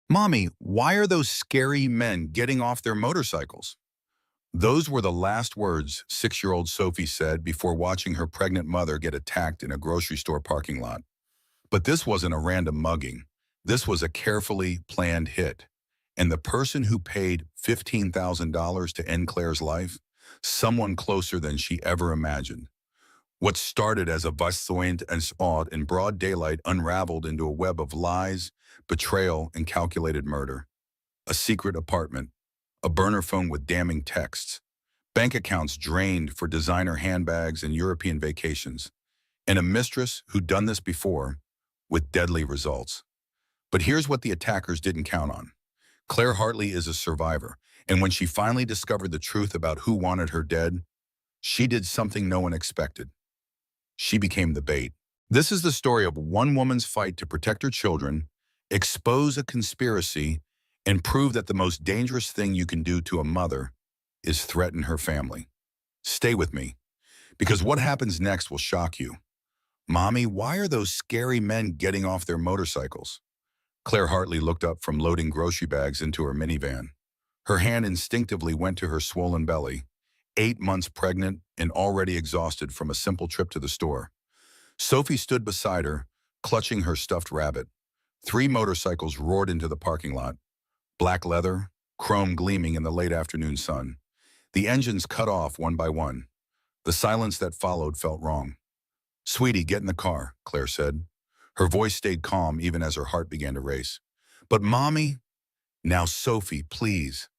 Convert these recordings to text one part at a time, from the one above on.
Mommy, why are those scary men getting off their motorcycles? Those were the last words 6-year-old Sophie said before watching her pregnant mother get attacked in a grocery store parking lot. But this wasn't a random mugging. This was a carefully planned hit. And the person who paid $15,000 to end Claire's life, someone closer than she ever imagined. What started as a voisined and odd in broad daylight unraveled into a web of lies, betrayal, and calculated murder. A secret apartment, a burner phone with damning texts, bank accounts drained for designer handbags and European vacations, and a mistress who'd done this before with deadly results. But here's what the attackers didn't count on. Claire Hartley is a survivor, and when she finally discovered the truth about who wanted her dead, she did something no one expected. She became the bait. This is the story of one woman's fight to protect her children, expose a conspiracy, and prove that the most dangerous thing you can do to a mother is threaten her family. Stay with me, because what happens next will shock you. Mommy, why are those scary men getting off their motorcycles? Claire Hartley looked up from loading grocery bags into her minivan. Her hand instinctively went to her swollen belly, 8 months pregnant and already exhausted from a simple trip to the store. Sophie stood beside her, clutching her stuffed rabbit. 3 motorcycles roared into the parking lot, black leather, chrome gleaming in the late afternoon sun. The engines cut off one by one. The silence that followed felt wrong. "Sweetie, get in the car," Claire said. Her voice stayed calm even as her heart began to race. "But Mommy—" "Now, Sophie, please."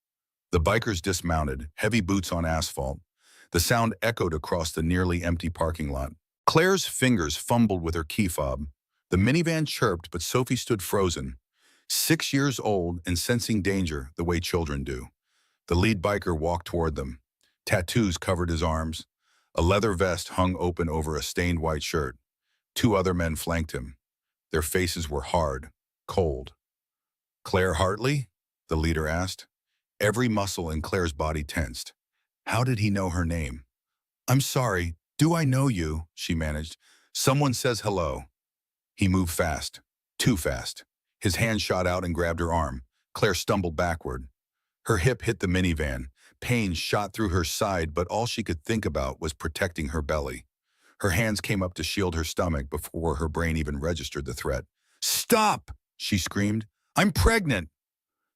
The bikers dismounted, heavy boots on asphalt. The sound echoed across the nearly empty parking lot. Claire's fingers fumbled with her key fob. The minivan chirped, but Sophie stood frozen, 6 years old and sensing danger the way children do. The lead biker walked toward them. Tattoos covered his arms. A leather vest hung open over a stained white shirt. 2 other men flanked him. Their faces were hard, cold. "Claire Hartley?" the leader asked. Every muscle in Claire's body tensed. How did he know her name? "I'm sorry, do I know you?" she managed. "Someone says hello." He moved fast, too fast. His hand shot out and grabbed her arm. Claire stumbled backward. Her hip hit the minivan. Pain shot through her side, but all she could think about was protecting her belly. Her hands came up to shield her stomach before her brain even registered the threat. "Stop!" she screamed. "I'm pregnant!"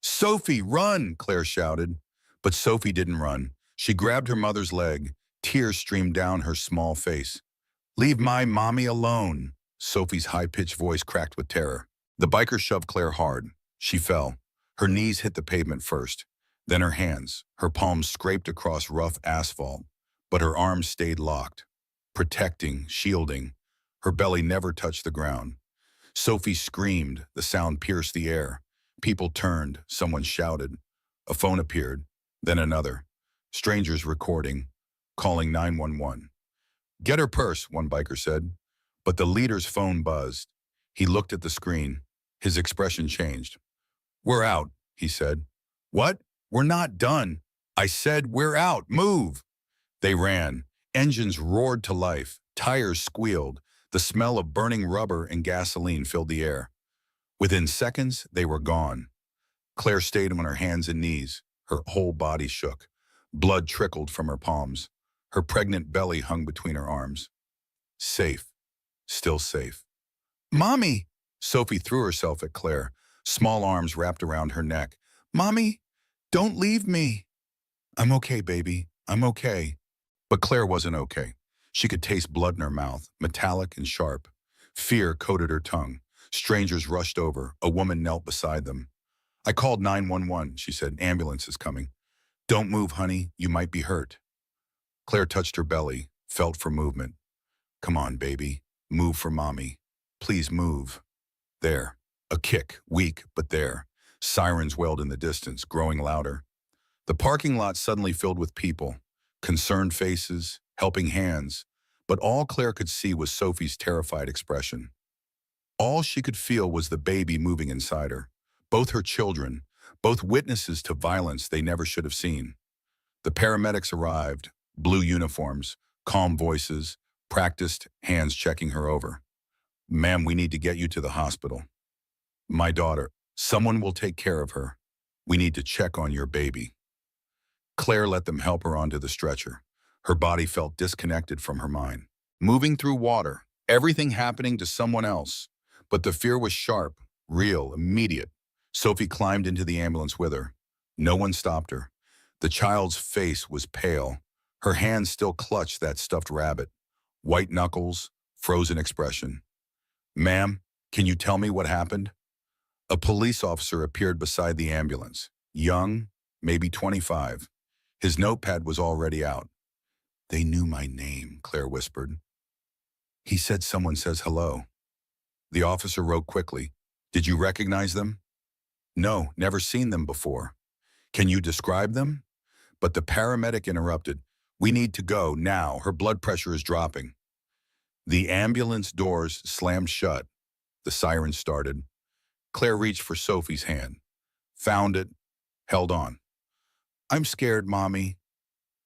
"Sophie, run!" Claire shouted. But Sophie didn't run. She grabbed her mother's leg. Tears streamed down her small face. "Leave my mommy alone!" Sophie's high-pitched voice cracked with terror. The biker shoved Claire hard. She fell. Her knees hit the pavement first, then her hands. Her palms scraped across rough asphalt, but her arms stayed locked, protecting, shielding. Her belly never touched the ground. Sophie screamed. The sound pierced the air. People turned. Someone shouted. A phone appeared, then another. Strangers recording, calling 911. "Get her purse," one biker said. But the leader's phone buzzed. He looked at the screen. His expression changed. "We're out," he said. "What? We're not done." "I said we're out. Move." They ran. Engines roared to life. Tires squealed. The smell of burning rubber and gasoline filled the air. Within seconds, they were gone. Claire stayed on her hands and knees. Her whole body shook. Blood trickled from her palms. Her pregnant belly hung between her arms. Safe. Still safe. "Mommy!" Sophie threw herself at Claire, small arms wrapped around her neck. "Mommy, don't leave me." "I'm okay, baby. I'm okay." But Claire wasn't okay. She could taste blood in her mouth, metallic and sharp. Fear coated her tongue. Strangers rushed over. A woman knelt beside them. "I called 911, she said. "Ambulance is coming." "Don't move, honey. You might be hurt." Claire touched her belly, felt for movement. "Come on, baby. Move for Mommy. Please move." There. A kick, weak, but there. Sirens wailed in the distance, growing louder. The parking lot suddenly filled with people. Concerned faces, helping hands. But all Claire could see was Sophie's terrified expression. All she could feel was the baby moving inside her. Both her children, both witnesses to violence they never should have seen. The paramedics arrived, blue uniforms, calm voices, practiced, hands checking her over. "Ma'am, we need to get you to the hospital." "My daughter." Someone will take care of her. We need to check on your baby. Claire let them help her onto the stretcher. Her body felt disconnected from her mind. Moving through water, everything happening to someone else. But the fear was sharp, real, immediate. Sophie climbed into the ambulance with her. No one stopped her. The child's face was pale. Her hands still clutched that stuffed rabbit. White knuckles, frozen expression. "Ma'am, can you tell me what happened?" A police officer appeared beside the ambulance. Young, maybe 25. His notepad was already out. "They knew my name," Claire whispered. "He said someone says hello." The officer wrote quickly. "Did you recognize them?" "No, never seen them before." "Can you describe them?" But the paramedic interrupted. "We need to go now. Her blood pressure is dropping." The ambulance doors slammed shut. The siren started. Claire reached for Sophie's hand. Found it. Held on. "I'm scared, Mommy."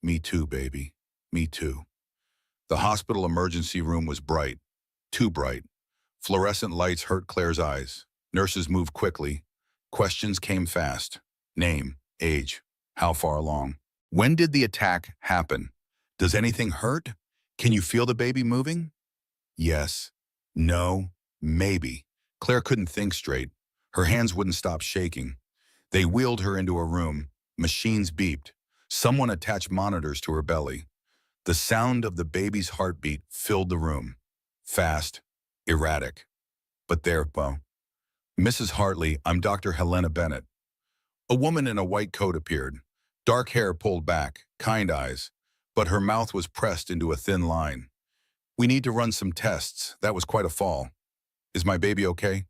"Me too, baby. Me too." The hospital emergency room was bright. Too bright. Fluorescent lights hurt Claire's eyes. Nurses moved quickly. Questions came fast. Name, age, how far along. "When did the attack happen? Does anything hurt? Can you feel the baby moving?" "Yes. No. Maybe." Claire couldn't think straight. Her hands wouldn't stop shaking. They wheeled her into a room. Machines beeped. Someone attached monitors to her belly. The sound of the baby's heartbeat filled the room. Fast, erratic. But there, Bo. "Mrs. Hartley, I'm Dr. Helena Bennett." A woman in a white coat appeared. Dark hair pulled back, kind eyes, but her mouth was pressed into a thin line. "We need to run some tests. That was quite a fall. Is my baby okay?"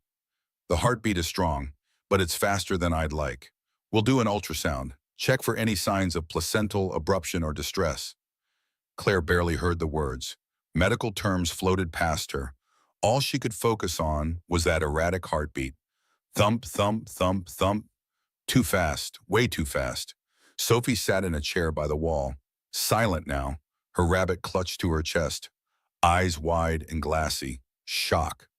"The heartbeat is strong, but it's faster than I'd like. We'll do an ultrasound. Check for any signs of placental abruption or distress." Claire barely heard the words. Medical terms floated past her. All she could focus on was that erratic heartbeat. Thump, thump, thump, thump. Too fast, way too fast. Sophie sat in a chair by the wall, silent now, her rabbit clutched to her chest, eyes wide and glassy. Shock.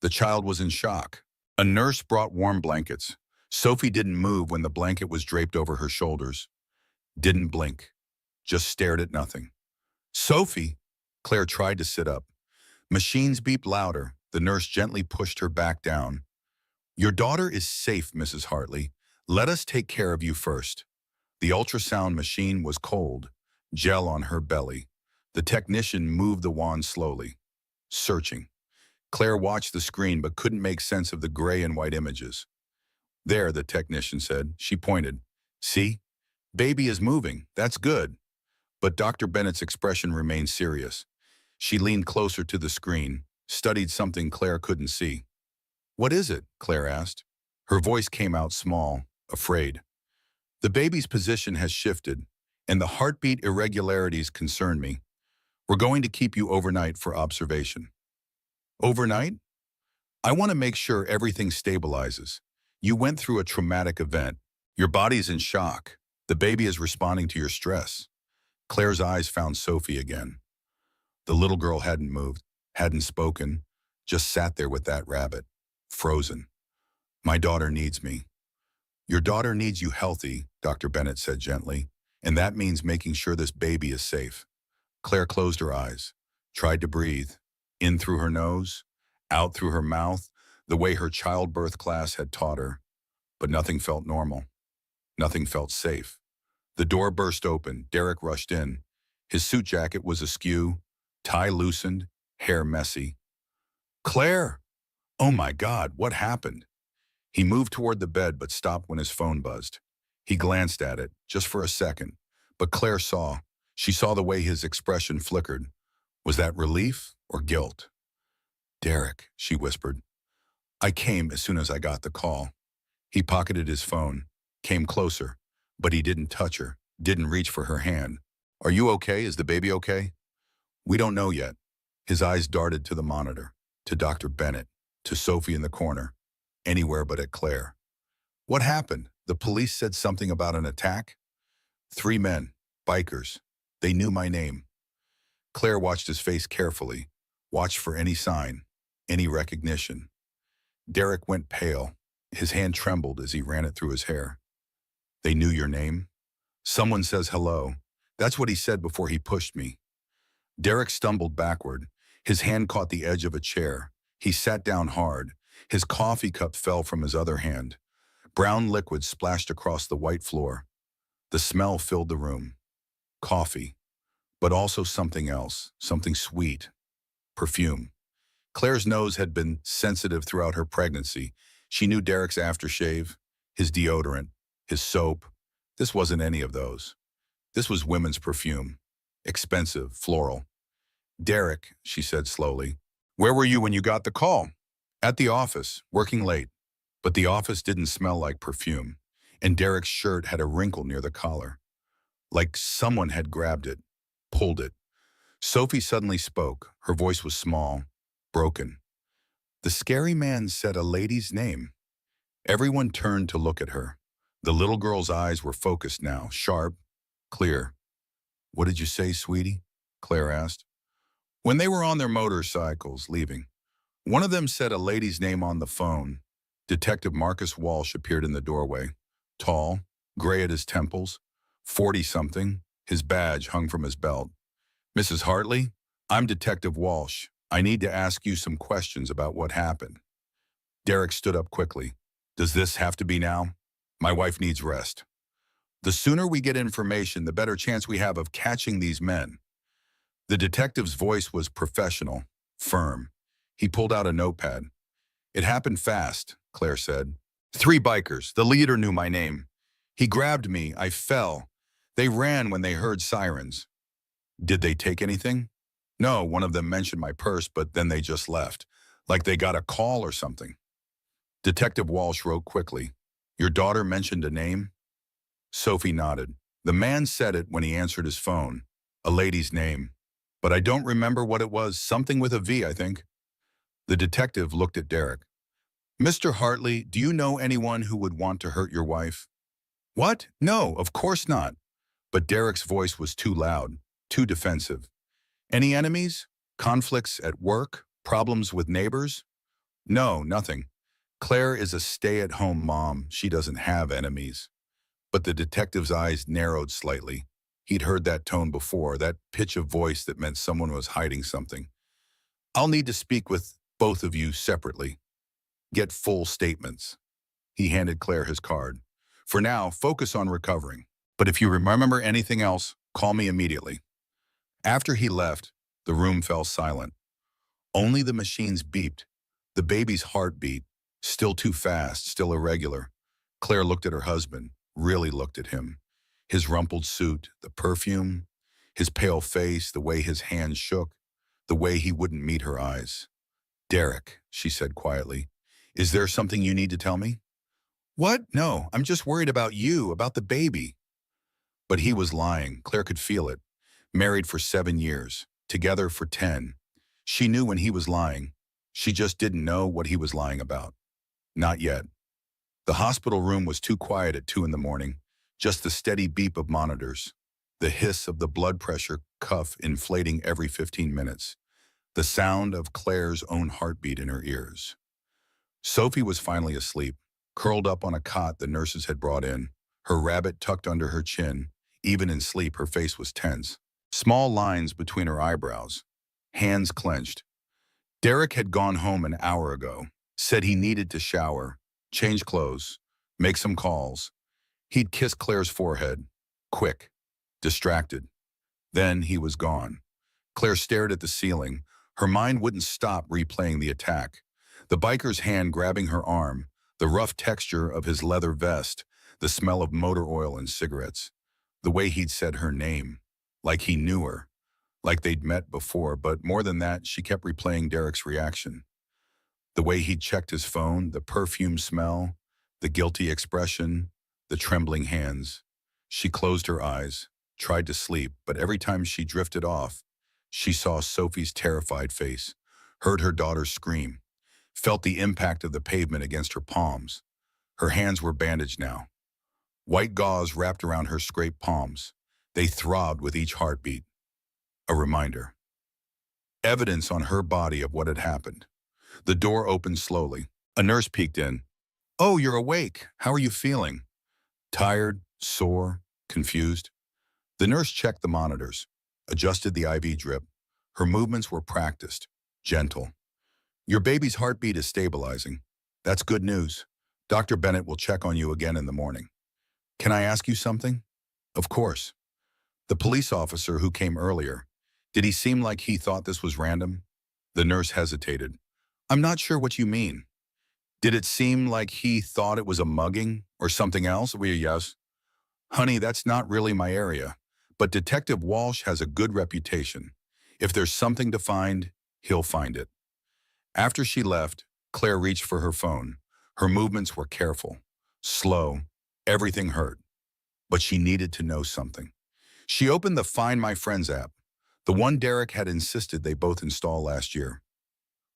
The child was in shock. A nurse brought warm blankets. Sophie didn't move when the blanket was draped over her shoulders. Didn't blink. Just stared at nothing. "Sophie!" Claire tried to sit up. Machines beeped louder. The nurse gently pushed her back down. "Your daughter is safe, Mrs. Hartley. Let us take care of you first." The ultrasound machine was cold, gel on her belly. The technician moved the wand slowly. Searching. Claire watched the screen but couldn't make sense of the gray and white images. "There," the technician said. She pointed. "See? Baby is moving. That's good." But Dr. Bennett's expression remained serious. She leaned closer to the screen, studied something Claire couldn't see. "What is it?" Claire asked. Her voice came out small, afraid. "The baby's position has shifted, and the heartbeat irregularities concern me. We're going to keep you overnight for observation." "Overnight?" "I want to make sure everything stabilizes. You went through a traumatic event. Your body's in shock. The baby is responding to your stress." Claire's eyes found Sophie again. The little girl hadn't moved, hadn't spoken, just sat there with that rabbit, frozen. "My daughter needs me." "Your daughter needs you healthy," Dr. Bennett said gently, "and that means making sure this baby is safe." Claire closed her eyes, tried to breathe, in through her nose, out through her mouth, the way her childbirth class had taught her. But nothing felt normal. Nothing felt safe. The door burst open. Derek rushed in. His suit jacket was askew, tie loosened, hair messy. "Claire! Oh my God, what happened?" He moved toward the bed but stopped when his phone buzzed. He glanced at it, just for a second, but Claire saw. She saw the way his expression flickered. Was that relief or guilt? "Derek," she whispered. "I came as soon as I got the call." He pocketed his phone, came closer, but he didn't touch her, didn't reach for her hand. "Are you okay? Is the baby okay?" "We don't know yet." His eyes darted to the monitor, to Dr. Bennett, to Sophie in the corner, anywhere but at Claire. "What happened? The police said something about an attack?" "3 men, bikers. They knew my name." Claire watched his face carefully, watched for any sign, any recognition. Derek went pale, His hand trembled as he ran it through his hair. They knew your name? Someone says hello. That's what he said before he pushed me. Derek stumbled backward. His hand caught the edge of a chair. He sat down hard. His coffee cup fell from his other hand. Brown liquid splashed across the white floor. The smell filled the room. Coffee. But also something else. Something sweet. Perfume. Claire's nose had been sensitive throughout her pregnancy. She knew Derek's aftershave, his deodorant, his soap. This wasn't any of those. This was women's perfume. Expensive, floral. Derek, she said slowly, where were you when you got the call? At the office, working late. But the office didn't smell like perfume, and Derek's shirt had a wrinkle near the collar. Like someone had grabbed it, pulled it. Sophie suddenly spoke. Her voice was small, broken. The scary man said a lady's name. Everyone turned to look at her. The little girl's eyes were focused now, sharp, clear. What did you say, sweetie? Claire asked. When they were on their motorcycles, leaving, one of them said a lady's name on the phone. Detective Marcus Walsh appeared in the doorway. Tall, gray at his temples, 40-something, his badge hung from his belt. Mrs. Hartley, I'm Detective Walsh. I need to ask you some questions about what happened. Derek stood up quickly. Does this have to be now? My wife needs rest. The sooner we get information, the better chance we have of catching these men. The detective's voice was professional, firm. He pulled out a notepad. It happened fast, Claire said. 3 bikers. The leader knew my name. He grabbed me. I fell. They ran when they heard sirens. Did they take anything? No, one of them mentioned my purse, but then they just left. Like they got a call or something. Detective Walsh wrote quickly. Your daughter mentioned a name? Sophie nodded. The man said it when he answered his phone. A lady's name. But I don't remember what it was. Something with a V, I think. The detective looked at Derek. Mr. Hartley, do you know anyone who would want to hurt your wife? What? No, of course not. But Derek's voice was too loud, too defensive. Any enemies? Conflicts at work? Problems with neighbors? No, nothing. Claire is a stay-at-home mom. She doesn't have enemies. But the detective's eyes narrowed slightly. He'd heard that tone before, that pitch of voice that meant someone was hiding something. I'll need to speak with both of you separately. Get full statements. He handed Claire his card. For now, focus on recovering. But if you remember anything else, call me immediately. After he left, the room fell silent. Only the machines beeped. The baby's heart beat, still too fast, still irregular. Claire looked at her husband, really looked at him. His rumpled suit, the perfume, his pale face, the way his hands shook, the way he wouldn't meet her eyes. Derek, she said quietly, is there something you need to tell me? What? No, I'm just worried about you, about the baby. But he was lying. Claire could feel it. Married for 7 years, together for 10. She knew when he was lying. She just didn't know what he was lying about. Not yet. The hospital room was too quiet at 2 in the morning, just the steady beep of monitors, the hiss of the blood pressure cuff inflating every 15 minutes, the sound of Claire's own heartbeat in her ears. Sophie was finally asleep, curled up on a cot the nurses had brought in, her rabbit tucked under her chin. Even in sleep, her face was tense. Small lines between her eyebrows, hands clenched. Derek had gone home an hour ago, said he needed to shower, change clothes, make some calls. He'd kissed Claire's forehead, quick, distracted. Then he was gone. Claire stared at the ceiling. Her mind wouldn't stop replaying the attack. The biker's hand grabbing her arm, the rough texture of his leather vest, the smell of motor oil and cigarettes, the way he'd said her name, like he knew her, like they'd met before, but more than that, she kept replaying Derek's reaction. The way he'd checked his phone, the perfume smell, the guilty expression, the trembling hands. She closed her eyes, tried to sleep, but every time she drifted off, she saw Sophie's terrified face, heard her daughter scream, felt the impact of the pavement against her palms. Her hands were bandaged now. White gauze wrapped around her scraped palms. They throbbed with each heartbeat. A reminder. Evidence on her body of what had happened. The door opened slowly. A nurse peeked in. Oh, you're awake. How are you feeling? Tired, sore, confused? The nurse checked the monitors, adjusted the IV drip. Her movements were practiced, gentle. Your baby's heartbeat is stabilizing. That's good news. Dr. Bennett will check on you again in the morning. Can I ask you something? Of course. The police officer who came earlier, did he seem like he thought this was random? The nurse hesitated. I'm not sure what you mean. Did it seem like he thought it was a mugging or something else? Yes. Honey, that's not really my area. But Detective Walsh has a good reputation. If there's something to find, he'll find it. After she left, Claire reached for her phone. Her movements were careful, slow, everything hurt. But she needed to know something. She opened the Find My Friends app, the one Derek had insisted they both install last year.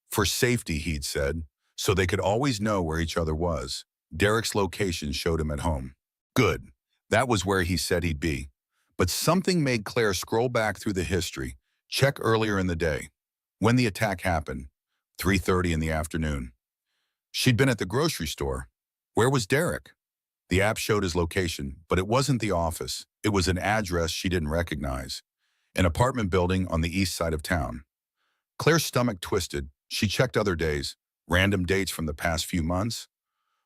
For safety, he'd said, so they could always know where each other was. Derek's location showed him at home. Good. That was where he said he'd be. But something made Claire scroll back through the history, check earlier in the day. When the attack happened, 3:30 in the afternoon. She'd been at the grocery store. Where was Derek? The app showed his location, but it wasn't the office. It was an address she didn't recognize. An apartment building on the east side of town. Claire's stomach twisted. She checked other days, random dates from the past few months.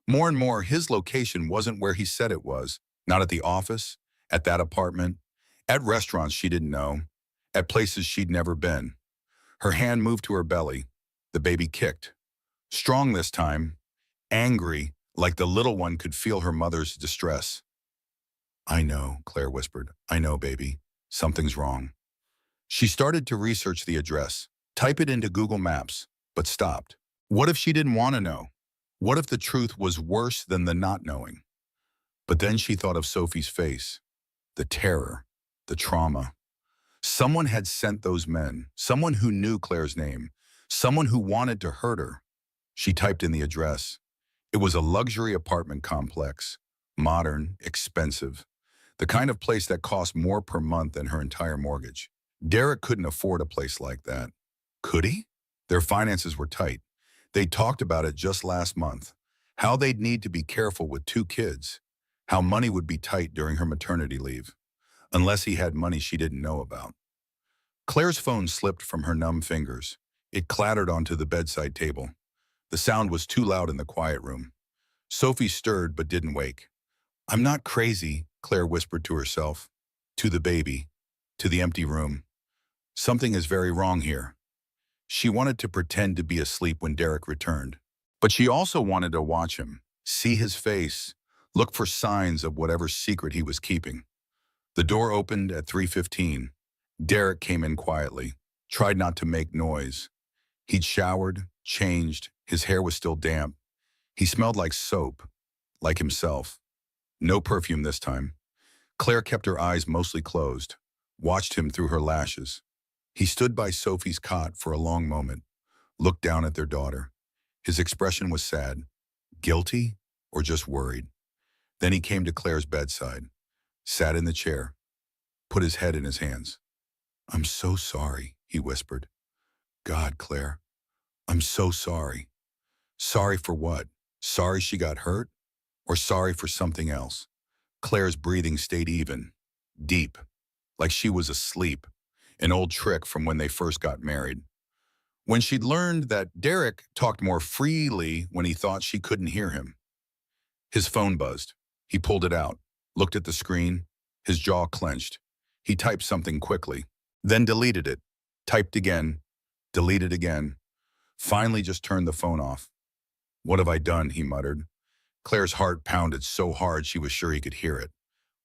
More and more, his location wasn't where he said it was. Not at the office, at that apartment, at restaurants she didn't know, at places she'd never been. Her hand moved to her belly. The baby kicked. Strong this time, angry, like the little one could feel her mother's distress. I know, Claire whispered. I know, baby. Something's wrong. She started to research the address, type it into Google Maps, but stopped. What if she didn't want to know? What if the truth was worse than the not knowing? But then she thought of Sophie's face, the terror, the trauma. Someone had sent those men, someone who knew Claire's name, someone who wanted to hurt her. She typed in the address. It was a luxury apartment complex, modern, expensive, the kind of place that cost more per month than her entire mortgage. Derek couldn't afford a place like that. Could he? Their finances were tight. They talked about it just last month, how they'd need to be careful with 2 kids, how money would be tight during her maternity leave, unless he had money she didn't know about. Claire's phone slipped from her numb fingers. It clattered onto the bedside table. The sound was too loud in the quiet room. Sophie stirred but didn't wake. I'm not crazy, Claire whispered to herself, to the baby, to the empty room. Something is very wrong here. She wanted to pretend to be asleep when Derek returned. But she also wanted to watch him, see his face, look for signs of whatever secret he was keeping. The door opened at 3:15. Derek came in quietly, tried not to make noise. He'd showered, changed, his hair was still damp. He smelled like soap, like himself. No perfume this time. Claire kept her eyes mostly closed, watched him through her lashes. He stood by Sophie's cot for a long moment, looked down at their daughter. His expression was sad, guilty, or just worried. Then he came to Claire's bedside, sat in the chair, put his head in his hands. I'm so sorry, he whispered. God, Claire, I'm so sorry. Sorry for what? Sorry she got hurt? Or sorry for something else? Claire's breathing stayed even, deep, like she was asleep, an old trick from when they first got married. When she'd learned that Derek talked more freely when he thought she couldn't hear him. His phone buzzed. He pulled it out, looked at the screen, his jaw clenched. He typed something quickly, then deleted it, typed again, deleted again, finally just turned the phone off. What have I done, he muttered. Claire's heart pounded so hard she was sure he could hear it.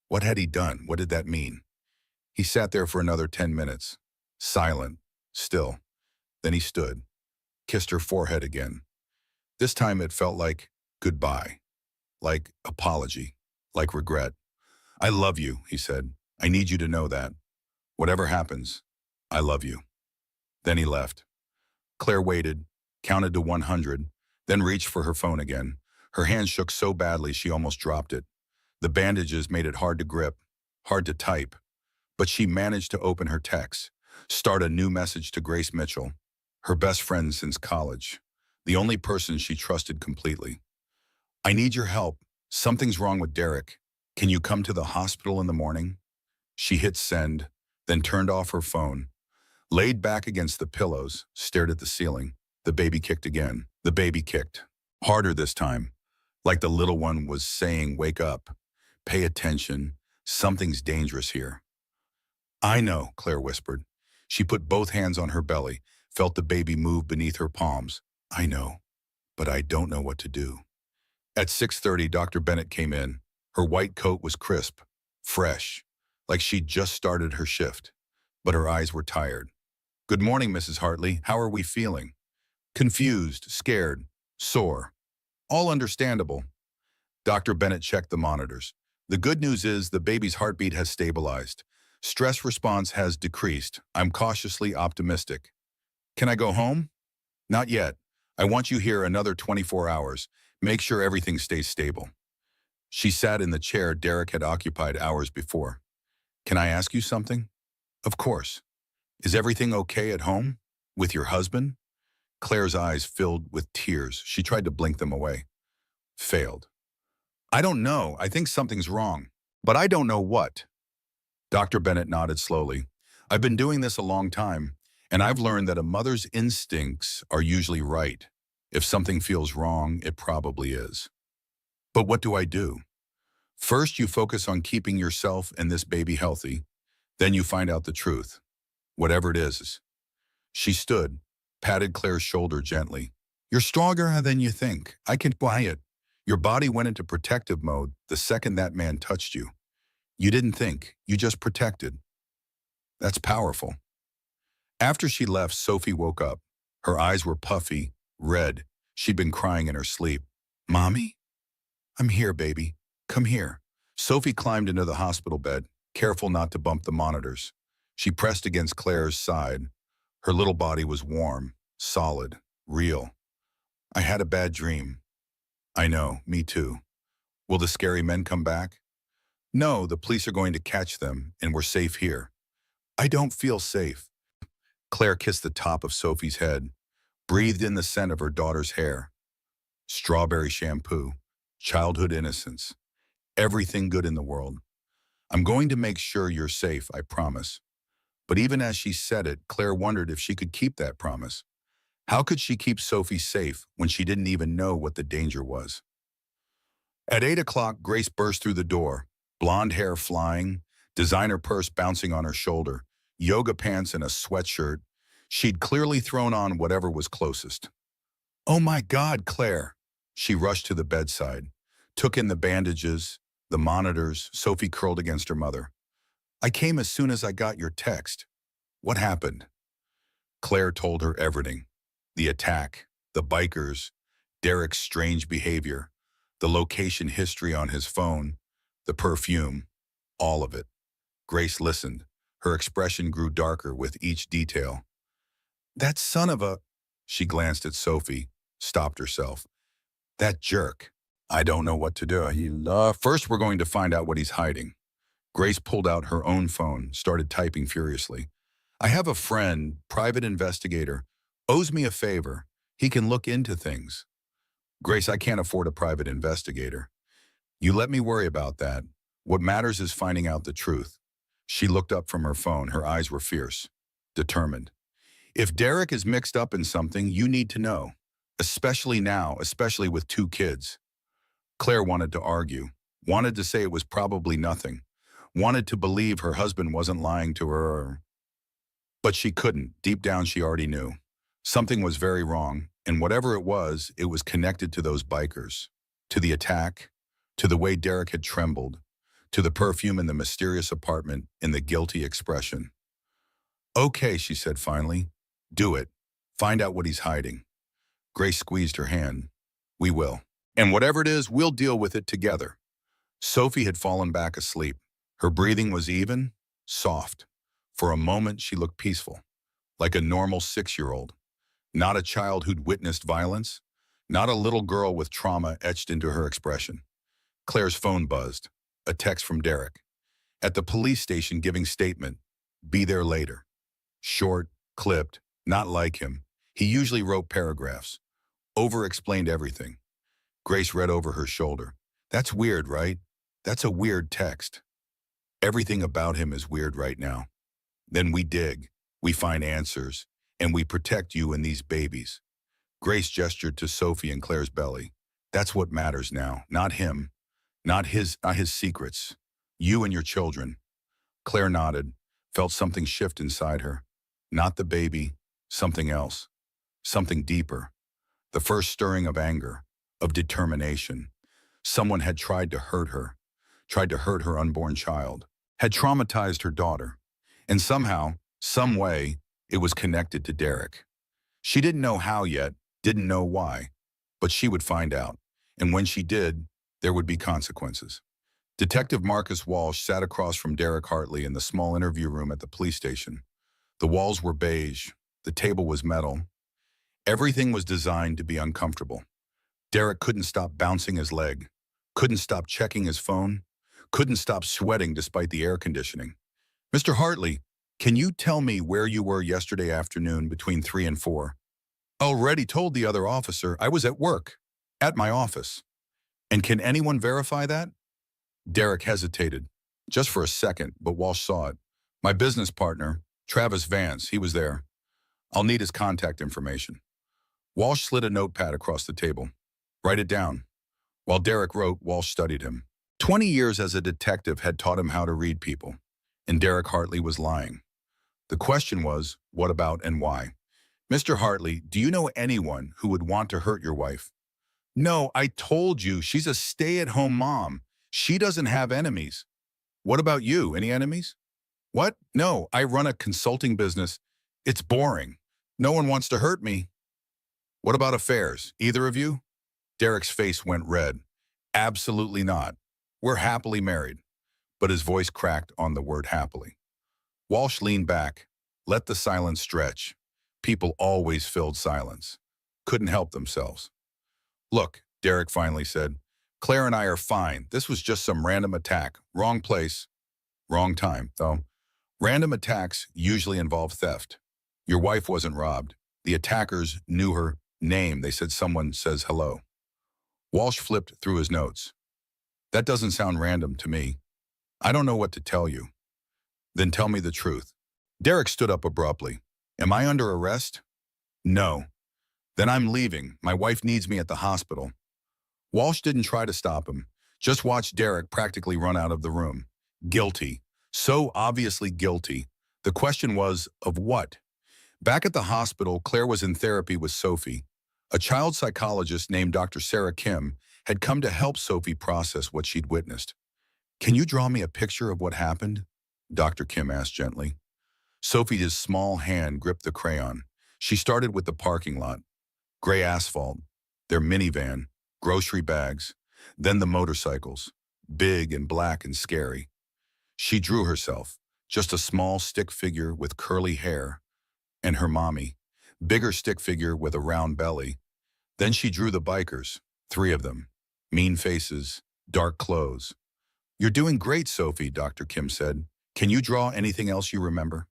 What had he done? What did that mean? He sat there for another 10 minutes, silent, still. Then he stood, kissed her forehead again. This time it felt like goodbye, like apology, like regret. I love you, he said. I need you to know that. Whatever happens, I love you. Then he left. Claire waited, counted to 100, then reached for her phone again. Her hand shook so badly she almost dropped it. The bandages made it hard to grip, hard to type. But she managed to open her text, start a new message to Grace Mitchell, her best friend since college, the only person she trusted completely. I need your help. Something's wrong with Derek. Can you come to the hospital in the morning? She hit send, then turned off her phone, laid back against the pillows, stared at the ceiling. The baby kicked again. The baby kicked. Harder this time, like the little one was saying, wake up. Pay attention. Something's dangerous here. I know, Claire whispered. She put both hands on her belly, felt the baby move beneath her palms. I know, but I don't know what to do. At 6:30, Dr. Bennett came in. Her white coat was crisp, fresh, like she'd just started her shift. But her eyes were tired. Good morning, Mrs. Hartley. How are we feeling? Confused, scared, sore. All understandable. Dr. Bennett checked the monitors. The good news is the baby's heartbeat has stabilized. Stress response has decreased. I'm cautiously optimistic. Can I go home? Not yet. I want you here another 24 hours. Make sure everything stays stable. She sat in the chair Derek had occupied hours before. Can I ask you something? Of course. Is everything okay at home? With your husband? Claire's eyes filled with tears. She tried to blink them away. Failed. I don't know. I think something's wrong. But I don't know what. Dr. Bennett nodded slowly. I've been doing this a long time, and I've learned that a mother's instincts are usually right. If something feels wrong, it probably is. But what do I do? First, you focus on keeping yourself and this baby healthy. Then you find out the truth, whatever it is. She stood, patted Claire's shoulder gently. You're stronger than you think. I can buy it. Your body went into protective mode the second that man touched you. You didn't think, you just protected. That's powerful. After she left, Sophie woke up. Her eyes were puffy, red. She'd been crying in her sleep. Mommy? I'm here, baby. Come here. Sophie climbed into the hospital bed, careful not to bump the monitors. She pressed against Claire's side. Her little body was warm, solid, real. I had a bad dream. I know, me too. Will the scary men come back? No, the police are going to catch them, and we're safe here. I don't feel safe. Claire kissed the top of Sophie's head, breathed in the scent of her daughter's hair. Strawberry shampoo, childhood innocence, everything good in the world. I'm going to make sure you're safe, I promise. But even as she said it, Claire wondered if she could keep that promise. How could she keep Sophie safe when she didn't even know what the danger was? At 8 o'clock, Grace burst through the door, blonde hair flying, designer purse bouncing on her shoulder, yoga pants and a sweatshirt. She'd clearly thrown on whatever was closest. Oh my God, Claire! She rushed to the bedside, took in the bandages, the monitors. Sophie curled against her mother. I came as soon as I got your text. What happened? Claire told her everything. The attack, the bikers, Derek's strange behavior, the location history on his phone, the perfume, all of it. Grace listened. Her expression grew darker with each detail. That son of a... She glanced at Sophie, stopped herself. That jerk. I don't know what to do. First, we're going to find out what he's hiding. Grace pulled out her own phone, started typing furiously. I have a friend, private investigator, owes me a favor. He can look into things. Grace, I can't afford a private investigator. You let me worry about that. What matters is finding out the truth. She looked up from her phone. Her eyes were fierce, determined. If Derek is mixed up in something, you need to know. Especially now, especially with 2 kids. Claire wanted to argue, wanted to say it was probably nothing, wanted to believe her husband wasn't lying to her. But she couldn't. Deep down, she already knew. Something was very wrong, and whatever it was connected to those bikers, to the attack, to the way Derek had trembled, to the perfume in the mysterious apartment, in the guilty expression. Okay, she said finally. Do it. Find out what he's hiding. Grace squeezed her hand. We will. And whatever it is, we'll deal with it together. Sophie had fallen back asleep. Her breathing was even, soft. For a moment, she looked peaceful, like a normal 6-year-old. Not a child who'd witnessed violence, not a little girl with trauma etched into her expression. Claire's phone buzzed, a text from Derek. At the police station giving statement, be there later. Short, clipped, not like him. He usually wrote paragraphs, over-explained everything. Grace read over her shoulder. That's weird, right? That's a weird text. Everything about him is weird right now. Then we dig, we find answers, and we protect you and these babies. Grace gestured to Sophie and Claire's belly. That's what matters now, not him, not his secrets. You and your children. Claire nodded, felt something shift inside her. Not the baby, something else, something deeper. The first stirring of anger, of determination. Someone had tried to hurt her unborn child, had traumatized her daughter. And somehow, some way, it was connected to Derek. She didn't know how yet, didn't know why, but she would find out. And when she did, there would be consequences. Detective Marcus Walsh sat across from Derek Hartley in the small interview room at the police station. The walls were beige, the table was metal. Everything was designed to be uncomfortable. Derek couldn't stop bouncing his leg, couldn't stop checking his phone, couldn't stop sweating despite the air conditioning. Mr. Hartley, can you tell me where you were yesterday afternoon between 3 and 4? Already told the other officer I was at work, at my office. And can anyone verify that? Derek hesitated, just for a second, but Walsh saw it. My business partner, Travis Vance, he was there. I'll need his contact information. Walsh slid a notepad across the table. Write it down. While Derek wrote, Walsh studied him. 20 years as a detective had taught him how to read people, and Derek Hartley was lying. The question was, what about and why? Mr. Hartley, do you know anyone who would want to hurt your wife? No, I told you, she's a stay-at-home mom. She doesn't have enemies. What about you? Any enemies? What? No, I run a consulting business. It's boring. No one wants to hurt me. What about affairs? Either of you? Derek's face went red. Absolutely not. We're happily married. But his voice cracked on the word happily. Walsh leaned back, let the silence stretch. People always filled silence. Couldn't help themselves. Look, Derek finally said, Claire and I are fine. This was just some random attack. Wrong place, wrong time, though. Random attacks usually involve theft. Your wife wasn't robbed. The attackers knew her name. They said someone says hello. Walsh flipped through his notes. That doesn't sound random to me. I don't know what to tell you. Then tell me the truth. Derek stood up abruptly. Am I under arrest? No. Then I'm leaving. My wife needs me at the hospital. Walsh didn't try to stop him, just watched Derek practically run out of the room. Guilty. So obviously guilty. The question was, of what? Back at the hospital, Claire was in therapy with Sophie. A child psychologist named Dr. Sarah Kim had come to help Sophie process what she'd witnessed. Can you draw me a picture of what happened? Dr. Kim asked gently. Sophie's small hand gripped the crayon. She started with the parking lot. Gray asphalt, their minivan, grocery bags, then the motorcycles, big and black and scary. She drew herself, just a small stick figure with curly hair, and her mommy, bigger stick figure with a round belly. Then she drew the bikers, 3 of them, mean faces, dark clothes. You're doing great, Sophie, Dr. Kim said. Can you draw anything else you remember?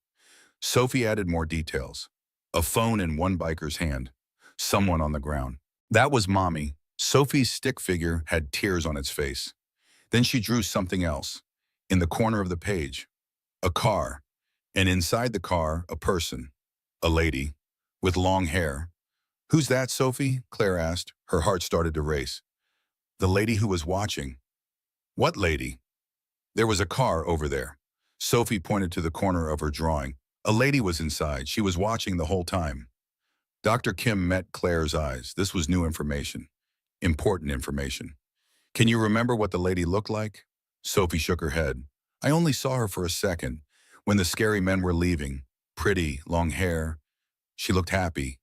Sophie added more details. A phone in one biker's hand, someone on the ground. That was Mommy. Sophie's stick figure had tears on its face. Then she drew something else. In the corner of the page, a car, and inside the car, a person, a lady, with long hair. Who's that, Sophie? Claire asked. Her heart started to race. The lady who was watching. What lady? There was a car over there. Sophie pointed to the corner of her drawing. A lady was inside. She was watching the whole time. Dr. Kim met Claire's eyes. This was new information. Important information. Can you remember what the lady looked like? Sophie shook her head. I only saw her for a second, when the scary men were leaving. Pretty, long hair. She looked happy.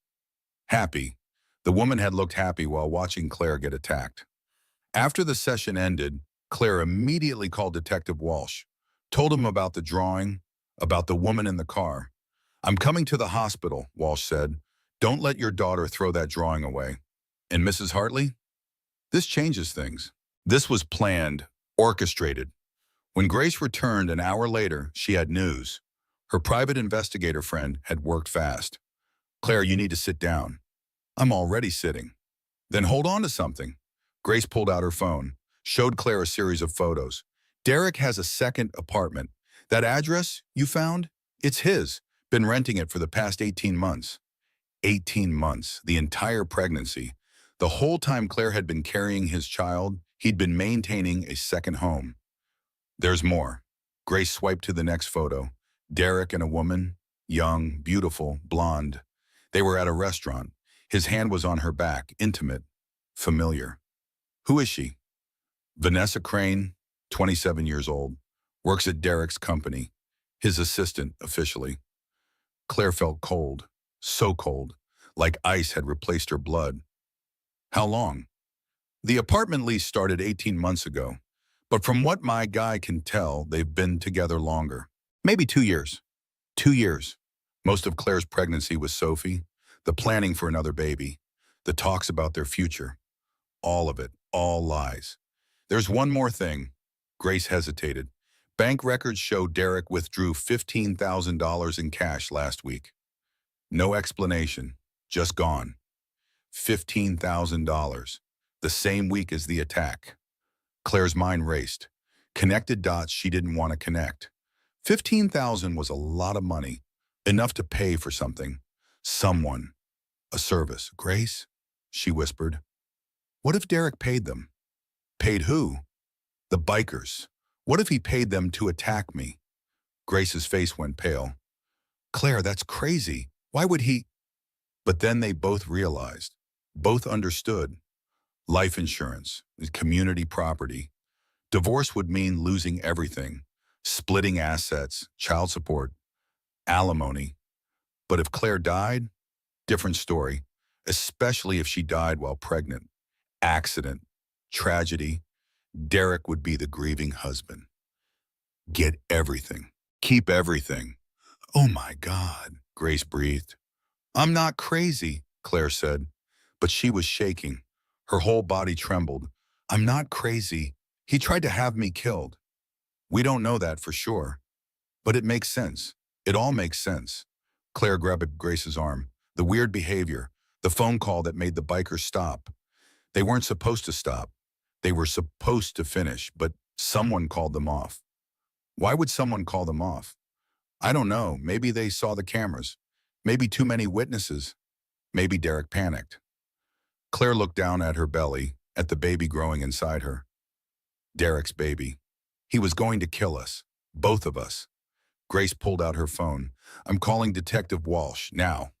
Happy. The woman had looked happy while watching Claire get attacked. After the session ended, Claire immediately called Detective Walsh, told him about the drawing, about the woman in the car. I'm coming to the hospital, Walsh said. Don't let your daughter throw that drawing away. And Mrs. Hartley? This changes things. This was planned, orchestrated. When Grace returned an hour later, she had news. Her private investigator friend had worked fast. Claire, you need to sit down. I'm already sitting. Then hold on to something. Grace pulled out her phone, showed Claire a series of photos. Derek has a second apartment. That address you found? It's his. Been renting it for the past 18 months. 18 months, the entire pregnancy. The whole time Claire had been carrying his child, he'd been maintaining a second home. There's more. Grace swiped to the next photo. Derek and a woman, young, beautiful, blonde. They were at a restaurant. His hand was on her back, intimate, familiar. Who is she? Vanessa Crane, 27 years old, works at Derek's company, his assistant officially. Claire felt cold, so cold, like ice had replaced her blood. How long? The apartment lease started 18 months ago, but from what my guy can tell, they've been together longer. Maybe 2 years. 2 years. Most of Claire's pregnancy was Sophie, the planning for another baby, the talks about their future. All of it, all lies. There's one more thing. Grace hesitated. Bank records show Derek withdrew $15,000 in cash last week. No explanation, just gone. $15,000, the same week as the attack. Claire's mind raced. Connected dots she didn't want to connect. 15,000 was a lot of money, enough to pay for something, someone, a service. Grace, she whispered. What if Derek paid them? Paid who? The bikers. What if he paid them to attack me? Grace's face went pale. Claire, that's crazy. Why would he? But then they both realized, both understood. Life insurance, community property. Divorce would mean losing everything, splitting assets, child support, alimony. But if Claire died, different story, especially if she died while pregnant. Accident, tragedy. Derek would be the grieving husband. Get everything. Keep everything. Oh my God, Grace breathed. I'm not crazy, Claire said, but she was shaking. Her whole body trembled. I'm not crazy. He tried to have me killed. We don't know that for sure. But it makes sense. It all makes sense. Claire grabbed Grace's arm. The weird behavior, the phone call that made the bikers stop. They weren't supposed to stop. They were supposed to finish, but someone called them off. Why would someone call them off? I don't know. Maybe they saw the cameras. Maybe too many witnesses. Maybe Derek panicked. Claire looked down at her belly, at the baby growing inside her. Derek's baby. He was going to kill us. Both of us. Grace pulled out her phone. I'm calling Detective Walsh, now.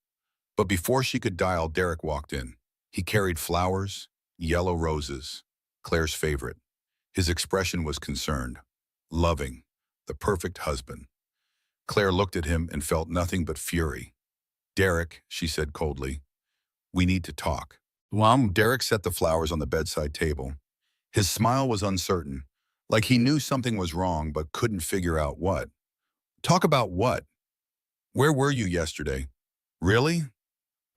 But before she could dial, Derek walked in. He carried flowers, yellow roses, Claire's favorite. His expression was concerned, loving, the perfect husband. Claire looked at him and felt nothing but fury. Derek, she said coldly, we need to talk. Derek set the flowers on the bedside table. His smile was uncertain, like he knew something was wrong but couldn't figure out what. Talk about what? Where were you yesterday? Really?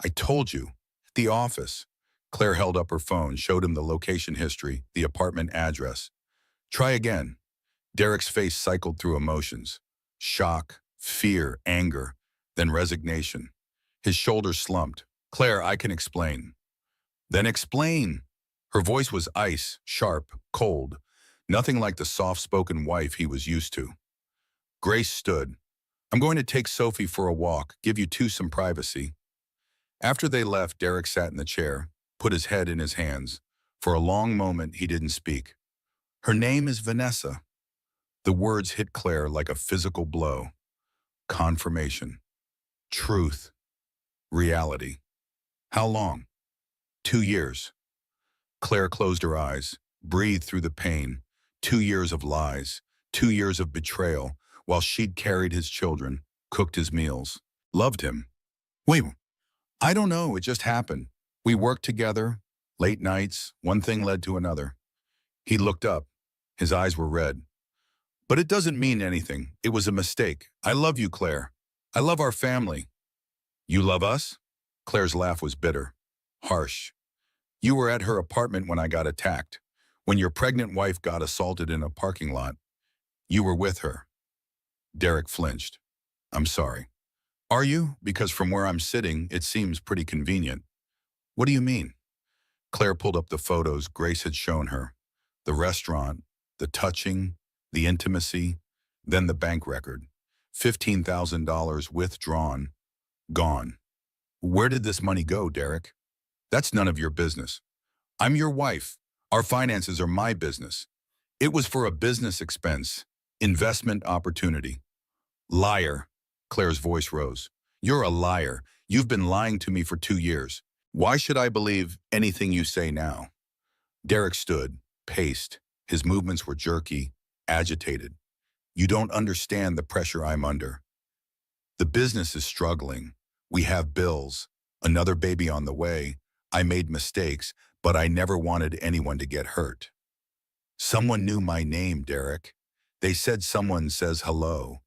I told you. At the office. Claire held up her phone, showed him the location history, the apartment address. Try again. Derek's face cycled through emotions. Shock, fear, anger, then resignation. His shoulders slumped. Claire, I can explain. Then explain. Her voice was ice, sharp, cold, nothing like the soft-spoken wife he was used to. Grace stood. I'm going to take Sophie for a walk, give you two some privacy. After they left, Derek sat in the chair, put his head in his hands. For a long moment, he didn't speak. Her name is Vanessa. The words hit Claire like a physical blow. Confirmation. Truth. Reality. How long? 2 years. Claire closed her eyes, breathed through the pain. 2 years of lies, 2 years of betrayal, while she'd carried his children, cooked his meals, loved him. Wait, I don't know, it just happened. We worked together, late nights, one thing led to another. He looked up. His eyes were red. But it doesn't mean anything. It was a mistake. I love you, Claire. I love our family. You love us? Claire's laugh was bitter, harsh. You were at her apartment when I got attacked. When your pregnant wife got assaulted in a parking lot, you were with her. Derek flinched. I'm sorry. Are you? Because from where I'm sitting, it seems pretty convenient. What do you mean? Claire pulled up the photos Grace had shown her. The restaurant, the touching, the intimacy, then the bank record. $15,000 withdrawn, gone. Where did this money go, Derek? That's none of your business. I'm your wife. Our finances are my business. It was for a business expense, investment opportunity. Liar. Claire's voice rose. You're a liar. You've been lying to me for 2 years. Why should I believe anything you say now? Derek stood, paced. His movements were jerky, agitated. You don't understand the pressure I'm under. The business is struggling. We have bills, another baby on the way. I made mistakes, but I never wanted anyone to get hurt. Someone knew my name, Derek. They said someone says hello.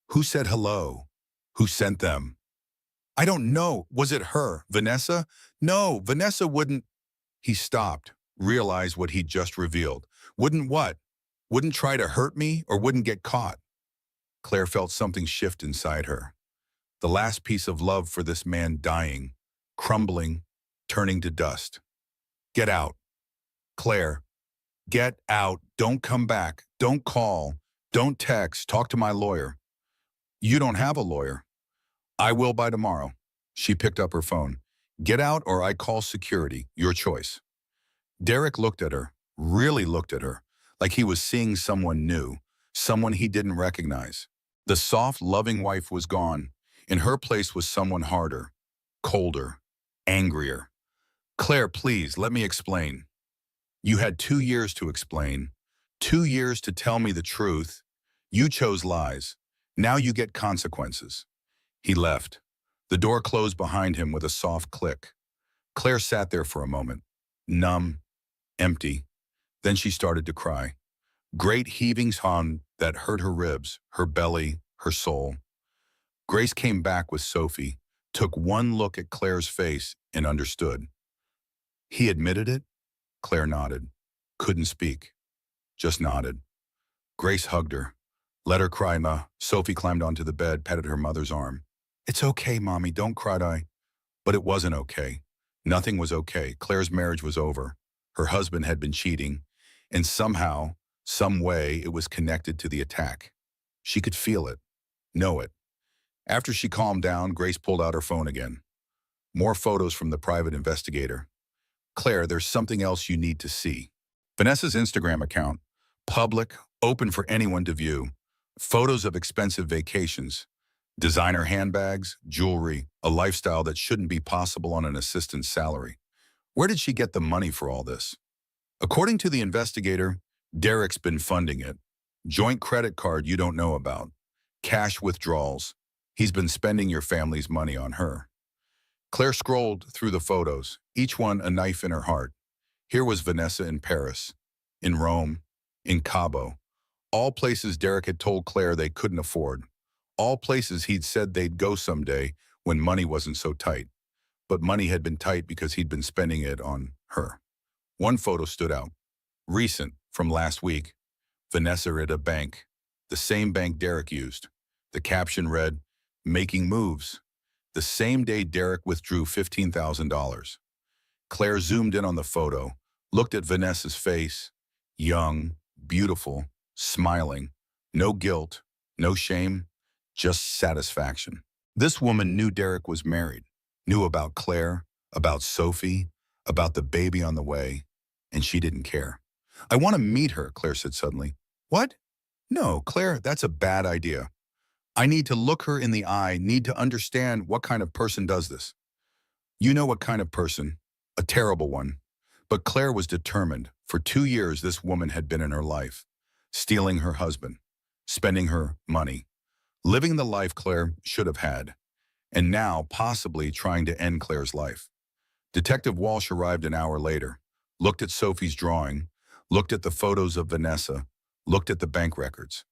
Who said hello? Who sent them? I don't know. Was it her, Vanessa? No, Vanessa wouldn't. He stopped, realized what he'd just revealed. Wouldn't what? Wouldn't try to hurt me or wouldn't get caught? Claire felt something shift inside her. The last piece of love for this man dying, crumbling, turning to dust. Get out. Claire, get out. Don't come back. Don't call. Don't text. Talk to my lawyer. You don't have a lawyer. I will by tomorrow. She picked up her phone. Get out or I call security. Your choice. Derek looked at her, really looked at her, like he was seeing someone new, someone he didn't recognize. The soft, loving wife was gone. In her place was someone harder, colder, angrier. Claire, please, let me explain. You had 2 years to explain, 2 years to tell me the truth. You chose lies. Now you get consequences. He left. The door closed behind him with a soft click. Claire sat there for a moment, numb, empty. Then she started to cry. Great heaving sound that hurt her ribs, her belly, her soul. Grace came back with Sophie, took one look at Claire's face and understood. He admitted it? Claire nodded. Couldn't speak. Just nodded. Grace hugged her. Let her cry, Ma. Sophie climbed onto the bed, patted her mother's arm. It's okay, Mommy, don't cry. But it wasn't okay. Nothing was okay. Claire's marriage was over. Her husband had been cheating. And somehow, some way, it was connected to the attack. She could feel it, know it. After she calmed down, Grace pulled out her phone again. More photos from the private investigator. Claire, there's something else you need to see. Vanessa's Instagram account, public, open for anyone to view. Photos of expensive vacations, designer handbags, jewelry, a lifestyle that shouldn't be possible on an assistant's salary. Where did she get the money for all this? According to the investigator, Derek's been funding it. Joint credit card you don't know about. Cash withdrawals. He's been spending your family's money on her. Claire scrolled through the photos, each one a knife in her heart. Here was Vanessa in Paris, in Rome, in Cabo. All places Derek had told Claire they couldn't afford. All places he'd said they'd go someday when money wasn't so tight. But money had been tight because he'd been spending it on her. One photo stood out. Recent, from last week. Vanessa at a bank. The same bank Derek used. The caption read, "Making moves." The same day Derek withdrew $15,000. Claire zoomed in on the photo, looked at Vanessa's face. Young, beautiful, smiling. No guilt, no shame, just satisfaction. This woman knew Derek was married, knew about Claire, about Sophie, about the baby on the way, and she didn't care. I want to meet her, Claire said suddenly. What? No, Claire, that's a bad idea. I need to look her in the eye, need to understand what kind of person does this. You know what kind of person. A terrible one. But Claire was determined. For 2 years, this woman had been in her life, stealing her husband, spending her money, living the life Claire should have had, and now possibly trying to end Claire's life. Detective Walsh arrived an hour later, looked at Sophie's drawing, looked at the photos of Vanessa, looked at the bank records.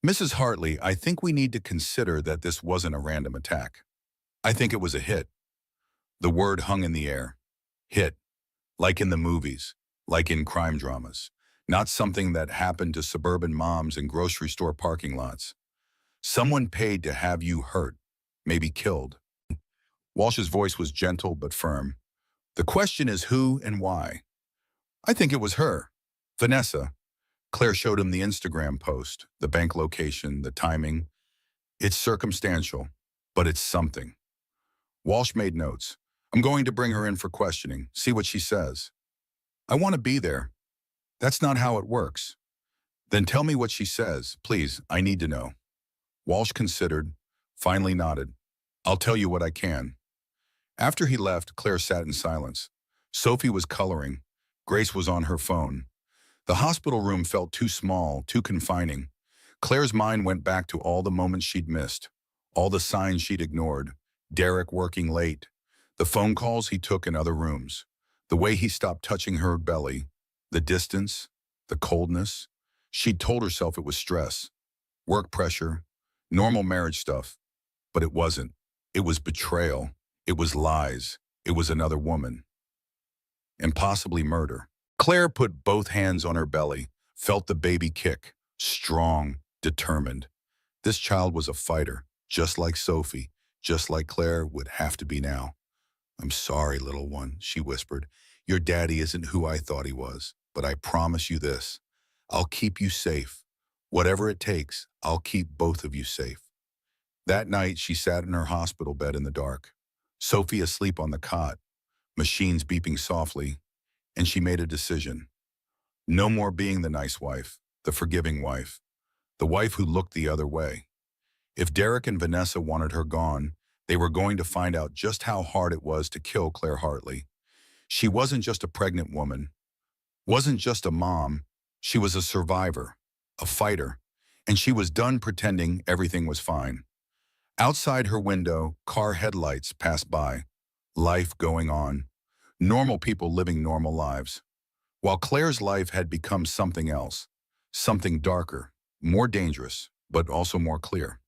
Mrs. Hartley, I think we need to consider that this wasn't a random attack. I think it was a hit. The word hung in the air. Hit. Like in the movies, like in crime dramas. Not something that happened to suburban moms in grocery store parking lots. Someone paid to have you hurt, maybe killed. Walsh's voice was gentle but firm. The question is who and why. I think it was her. Vanessa. Claire showed him the Instagram post, the bank location, the timing. It's circumstantial, but it's something. Walsh made notes. I'm going to bring her in for questioning, see what she says. I want to be there. That's not how it works. Then tell me what she says, please, I need to know. Walsh considered, finally nodded. I'll tell you what I can. After he left, Claire sat in silence. Sophie was coloring. Grace was on her phone. The hospital room felt too small, too confining. Claire's mind went back to all the moments she'd missed, all the signs she'd ignored. Derek working late, the phone calls he took in other rooms, the way he stopped touching her belly, the distance, the coldness. She'd told herself it was stress, work pressure, normal marriage stuff, but it wasn't. It was betrayal. It was lies. It was another woman. And possibly murder. Claire put both hands on her belly, felt the baby kick, strong, determined. This child was a fighter, just like Sophie, just like Claire would have to be now. I'm sorry, little one, she whispered. Your daddy isn't who I thought he was, but I promise you this. I'll keep you safe. Whatever it takes, I'll keep both of you safe. That night, she sat in her hospital bed in the dark. Sophie asleep on the cot, machines beeping softly, and she made a decision. No more being the nice wife, the forgiving wife, the wife who looked the other way. If Derek and Vanessa wanted her gone, they were going to find out just how hard it was to kill Claire Hartley. She wasn't just a pregnant woman, wasn't just a mom. She was a survivor, a fighter, and she was done pretending everything was fine. Outside her window, car headlights passed by, life going on, normal people living normal lives. While Claire's life had become something else, something darker, more dangerous, but also more clear,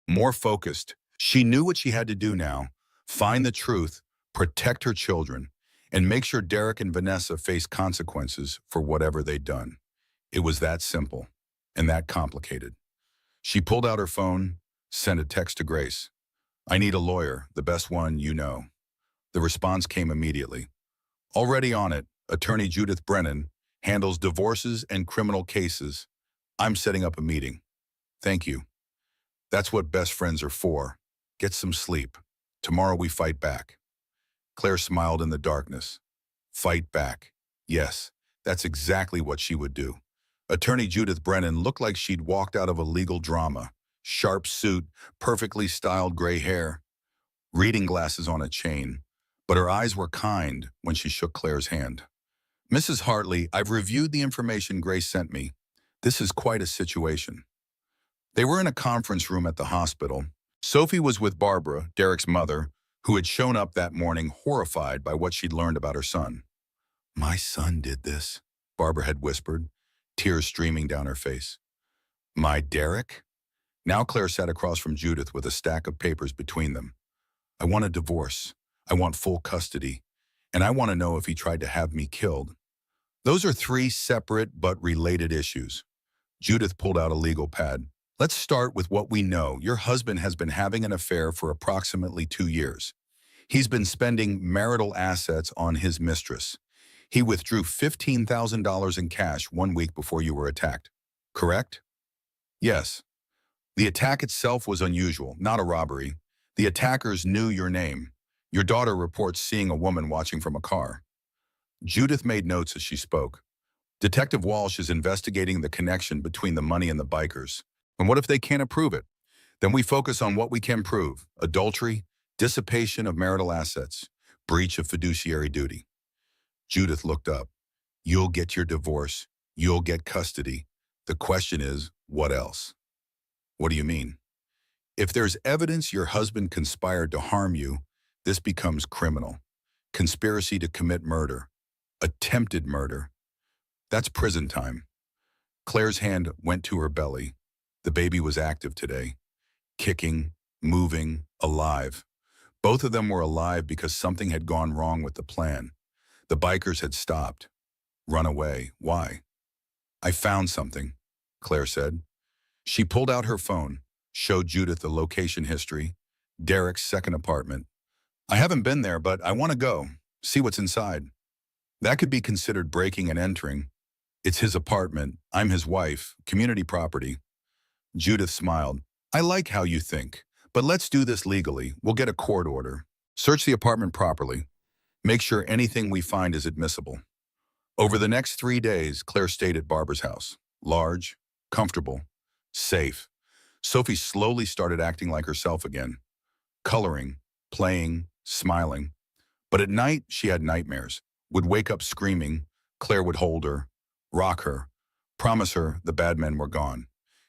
more focused. She knew what she had to do now, find the truth, protect her children, and make sure Derek and Vanessa faced consequences for whatever they'd done. It was that simple and that complicated. She pulled out her phone, sent a text to Grace. I need a lawyer, the best one you know. The response came immediately. Already on it, attorney Judith Brennan handles divorces and criminal cases. I'm setting up a meeting. Thank you. That's what best friends are for. Get some sleep. Tomorrow we fight back. Claire smiled in the darkness. Fight back. Yes, that's exactly what she would do. Attorney Judith Brennan looked like she'd walked out of a legal drama. Sharp suit, perfectly styled gray hair, reading glasses on a chain. But her eyes were kind when she shook Claire's hand. Mrs. Hartley, I've reviewed the information Grace sent me. This is quite a situation. They were in a conference room at the hospital. Sophie was with Barbara, Derek's mother, who had shown up that morning horrified by what she'd learned about her son. My son did this, Barbara had whispered, tears streaming down her face. My Derek? Now Claire sat across from Judith with a stack of papers between them. I want a divorce. I want full custody. And I want to know if he tried to have me killed. Those are three separate but related issues. Judith pulled out a legal pad. Let's start with what we know. Your husband has been having an affair for approximately 2 years. He's been spending marital assets on his mistress. He withdrew $15,000 in cash 1 week before you were attacked. Correct? Yes. The attack itself was unusual, not a robbery. The attackers knew your name. Your daughter reports seeing a woman watching from a car. Judith made notes as she spoke. Detective Walsh is investigating the connection between the money and the bikers. And what if they can't prove it? Then we focus on what we can prove: adultery, dissipation of marital assets, breach of fiduciary duty. Judith looked up. You'll get your divorce. You'll get custody. The question is, what else? What do you mean? If there's evidence your husband conspired to harm you, this becomes criminal. Conspiracy to commit murder. Attempted murder. That's prison time. Claire's hand went to her belly. The baby was active today. Kicking, moving, alive. Both of them were alive because something had gone wrong with the plan. The bikers had stopped. Run away. Why? I found something, Claire said. She pulled out her phone, showed Judith the location history, Derek's second apartment. I haven't been there, but I want to go. See what's inside. That could be considered breaking and entering. It's his apartment. I'm his wife. Community property. Judith smiled. I like how you think. But let's do this legally. We'll get a court order. Search the apartment properly. Make sure anything we find is admissible. Over the next 3 days, Claire stayed at Barbara's house. Large, comfortable, safe. Sophie slowly started acting like herself again. Coloring, playing, smiling. But at night, she had nightmares. Would wake up screaming. Claire would hold her, rock her, promise her the bad men were gone.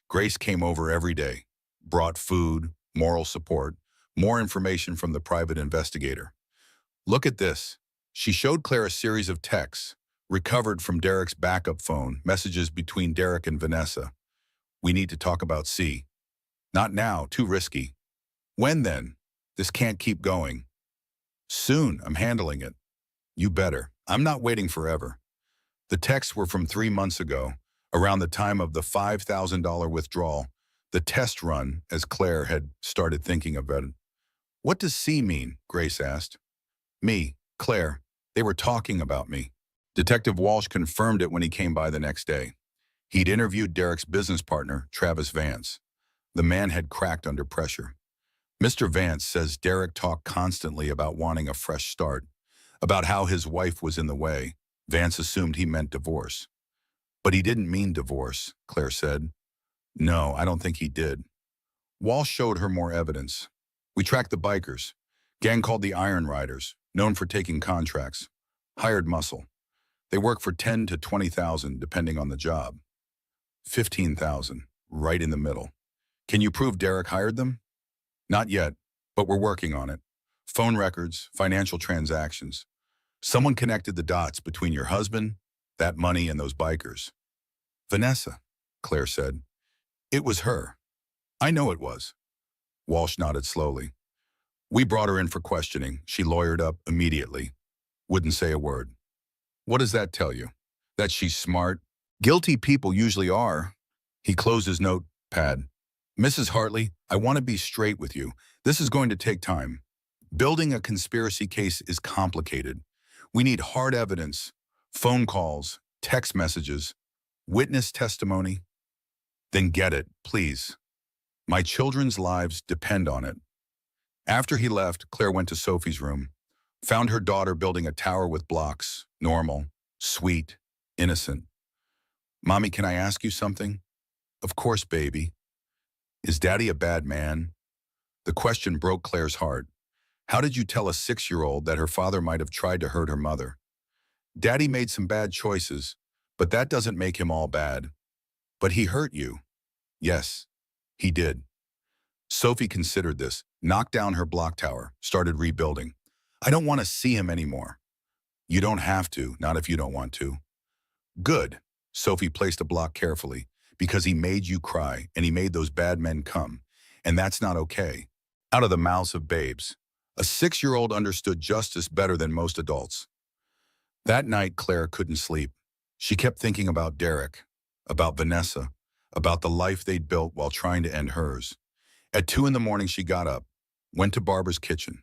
Grace came over every day, brought food, moral support, more information from the private investigator. Look at this. She showed Claire a series of texts, recovered from Derek's backup phone, messages between Derek and Vanessa. We need to talk about C. Not now, too risky. When then? This can't keep going. Soon, I'm handling it. You better. I'm not waiting forever. The texts were from 3 months ago, around the time of the $5,000 withdrawal, the test run, as Claire had started thinking about it. What does C mean? Grace asked. Me, Claire. They were talking about me. Detective Walsh confirmed it when he came by the next day. He'd interviewed Derek's business partner, Travis Vance. The man had cracked under pressure. Mr. Vance says Derek talked constantly about wanting a fresh start, about how his wife was in the way. Vance assumed he meant divorce. But he didn't mean divorce, Claire said. No, I don't think he did. Walsh showed her more evidence. We tracked the bikers. Gang called the Iron Riders, known for taking contracts. Hired muscle. They work for 10 to 20,000 depending on the job. 15,000, right in the middle. Can you prove Derek hired them? Not yet, but we're working on it. Phone records, financial transactions. Someone connected the dots between your husband, that money, and those bikers. Vanessa, Claire said. It was her. I know it was. Walsh nodded slowly. We brought her in for questioning. She lawyered up immediately. Wouldn't say a word. What does that tell you? That she's smart? Guilty people usually are. He closed his notepad. Mrs. Hartley, I want to be straight with you. This is going to take time. Building a conspiracy case is complicated. We need hard evidence, phone calls, text messages, witness testimony. Then get it, please. My children's lives depend on it. After he left, Claire went to Sophie's room, found her daughter building a tower with blocks, normal, sweet, innocent. Mommy, can I ask you something? Of course, baby. Is Daddy a bad man? The question broke Claire's heart. How did you tell a 6-year-old that her father might have tried to hurt her mother? Daddy made some bad choices, but that doesn't make him all bad. But he hurt you. Yes, he did. Sophie considered this, knocked down her block tower, started rebuilding. I don't want to see him anymore. You don't have to, not if you don't want to. Good. Sophie placed a block carefully, because he made you cry and he made those bad men come. And that's not okay. Out of the mouths of babes. A 6-year-old understood justice better than most adults. That night, Claire couldn't sleep. She kept thinking about Derek, about Vanessa, about the life they'd built while trying to end hers. At 2 in the morning, she got up, went to Barbara's kitchen,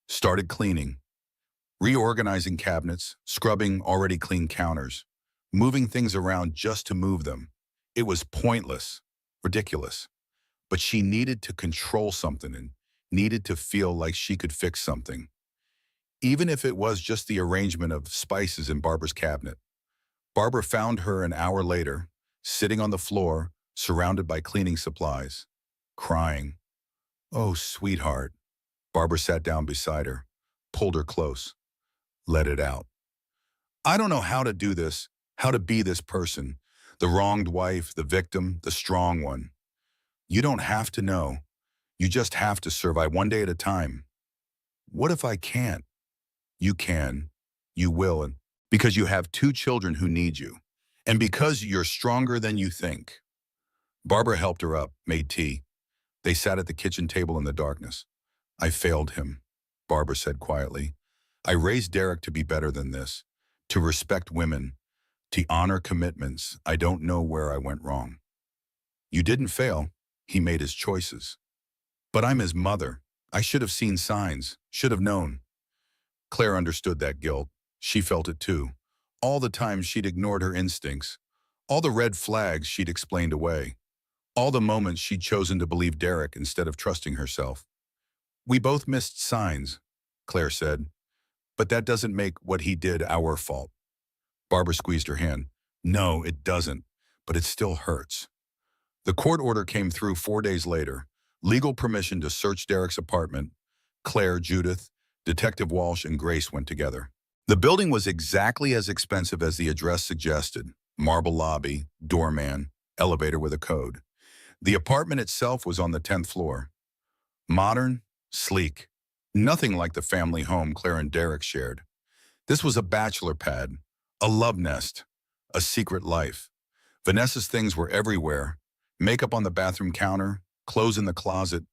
started cleaning, reorganizing cabinets, scrubbing already clean counters, moving things around just to move them. It was pointless, ridiculous. But she needed to control something and needed to feel like she could fix something. Even if it was just the arrangement of spices in Barbara's cabinet. Barbara found her an hour later, sitting on the floor, surrounded by cleaning supplies, crying. Oh, sweetheart. Barbara sat down beside her, pulled her close. Let it out. I don't know how to do this, how to be this person, the wronged wife, the victim, the strong one. You don't have to know. You just have to survive one day at a time. What if I can't? You can. You will. And because you have 2 children who need you. And because you're stronger than you think. Barbara helped her up, made tea. They sat at the kitchen table in the darkness. I failed him, Barbara said quietly. I raised Derek to be better than this, to respect women, to honor commitments. I don't know where I went wrong. You didn't fail. He made his choices. But I'm his mother. I should have seen signs, should have known. Claire understood that guilt. She felt it too. All the times she'd ignored her instincts. All the red flags she'd explained away. All the moments she'd chosen to believe Derek instead of trusting herself. "We both missed signs," Claire said, "but that doesn't make what he did our fault." Barbara squeezed her hand. "No, it doesn't, but it still hurts." The court order came through 4 days later. Legal permission to search Derek's apartment. Claire, Judith, Detective Walsh, and Grace went together. The building was exactly as expensive as the address suggested. Marble lobby, doorman, elevator with a code. The apartment itself was on the 10th floor. Modern, sleek. Nothing like the family home Claire and Derek shared. This was a bachelor pad, a love nest, a secret life. Vanessa's things were everywhere. Makeup on the bathroom counter, clothes in the closet,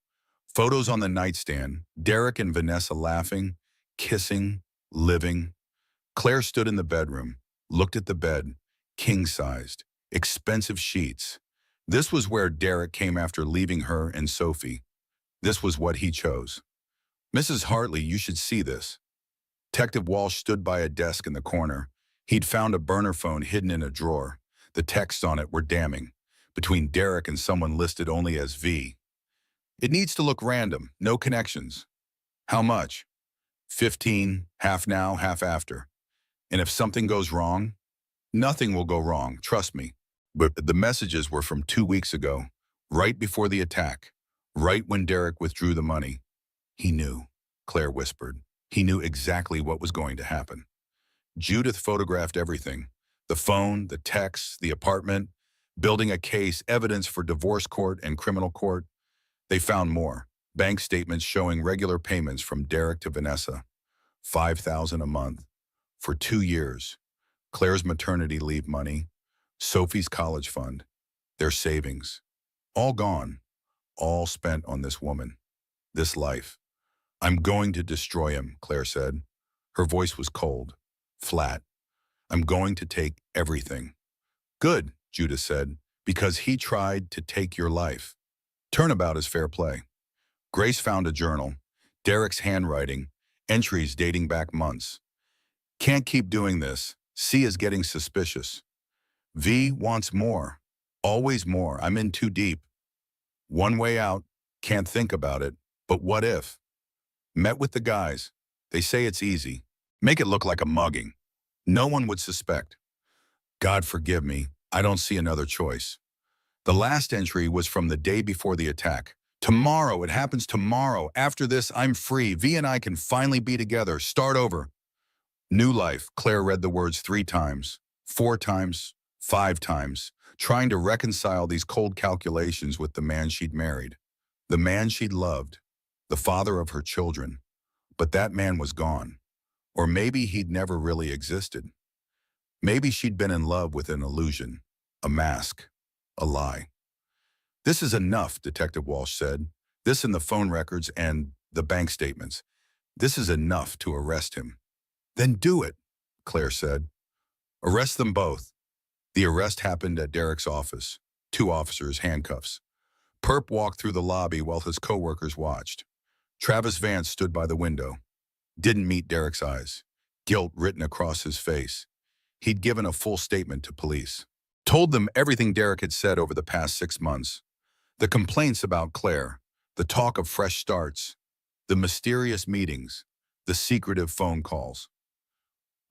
photos on the nightstand, Derek and Vanessa laughing, kissing, living. Claire stood in the bedroom, looked at the bed, king-sized, expensive sheets. This was where Derek came after leaving her and Sophie. This was what he chose. "Mrs. Hartley, you should see this." Detective Walsh stood by a desk in the corner. He'd found a burner phone hidden in a drawer. The texts on it were damning. Between Derek and someone listed only as V. "It needs to look random, no connections." "How much?" 15, half now, half after. "And if something goes wrong?" "Nothing will go wrong, trust me." But the messages were from 2 weeks ago, right before the attack, right when Derek withdrew the money. He knew, Claire whispered. He knew exactly what was going to happen. Judith photographed everything. The phone, the texts, the apartment, building a case, evidence for divorce court and criminal court. They found more. Bank statements showing regular payments from Derek to Vanessa. $5,000 a month. For 2 years. Claire's maternity leave money. Sophie's college fund. Their savings. All gone. All spent on this woman. This life. "I'm going to destroy him," Claire said. Her voice was cold. Flat. "I'm going to take everything." "Good," Judith said, "because he tried to take your life." Turnabout is fair play. Grace found a journal. Derek's handwriting. Entries dating back months. "Can't keep doing this. C is getting suspicious. V wants more. Always more. I'm in too deep. One way out. Can't think about it. But what if? Met with the guys. They say it's easy. Make it look like a mugging. No one would suspect. God forgive me. I don't see another choice." The last entry was from the day before the attack. "Tomorrow, it happens tomorrow. After this, I'm free. V and I can finally be together. Start over." New life. Claire read the words 3 times, 4 times, 5 times, trying to reconcile these cold calculations with the man she'd married, the man she'd loved, the father of her children. But that man was gone. Or maybe he'd never really existed. Maybe she'd been in love with an illusion, a mask, a lie. "This is enough," Detective Walsh said. "This and the phone records and the bank statements. This is enough to arrest him." "Then do it," Claire said. "Arrest them both." The arrest happened at Derek's office. 2 officers, handcuffs. Perp walked through the lobby while his co-workers watched. Travis Vance stood by the window. Didn't meet Derek's eyes. Guilt written across his face. He'd given a full statement to police. Told them everything Derek had said over the past 6 months. The complaints about Claire, the talk of fresh starts, the mysterious meetings, the secretive phone calls.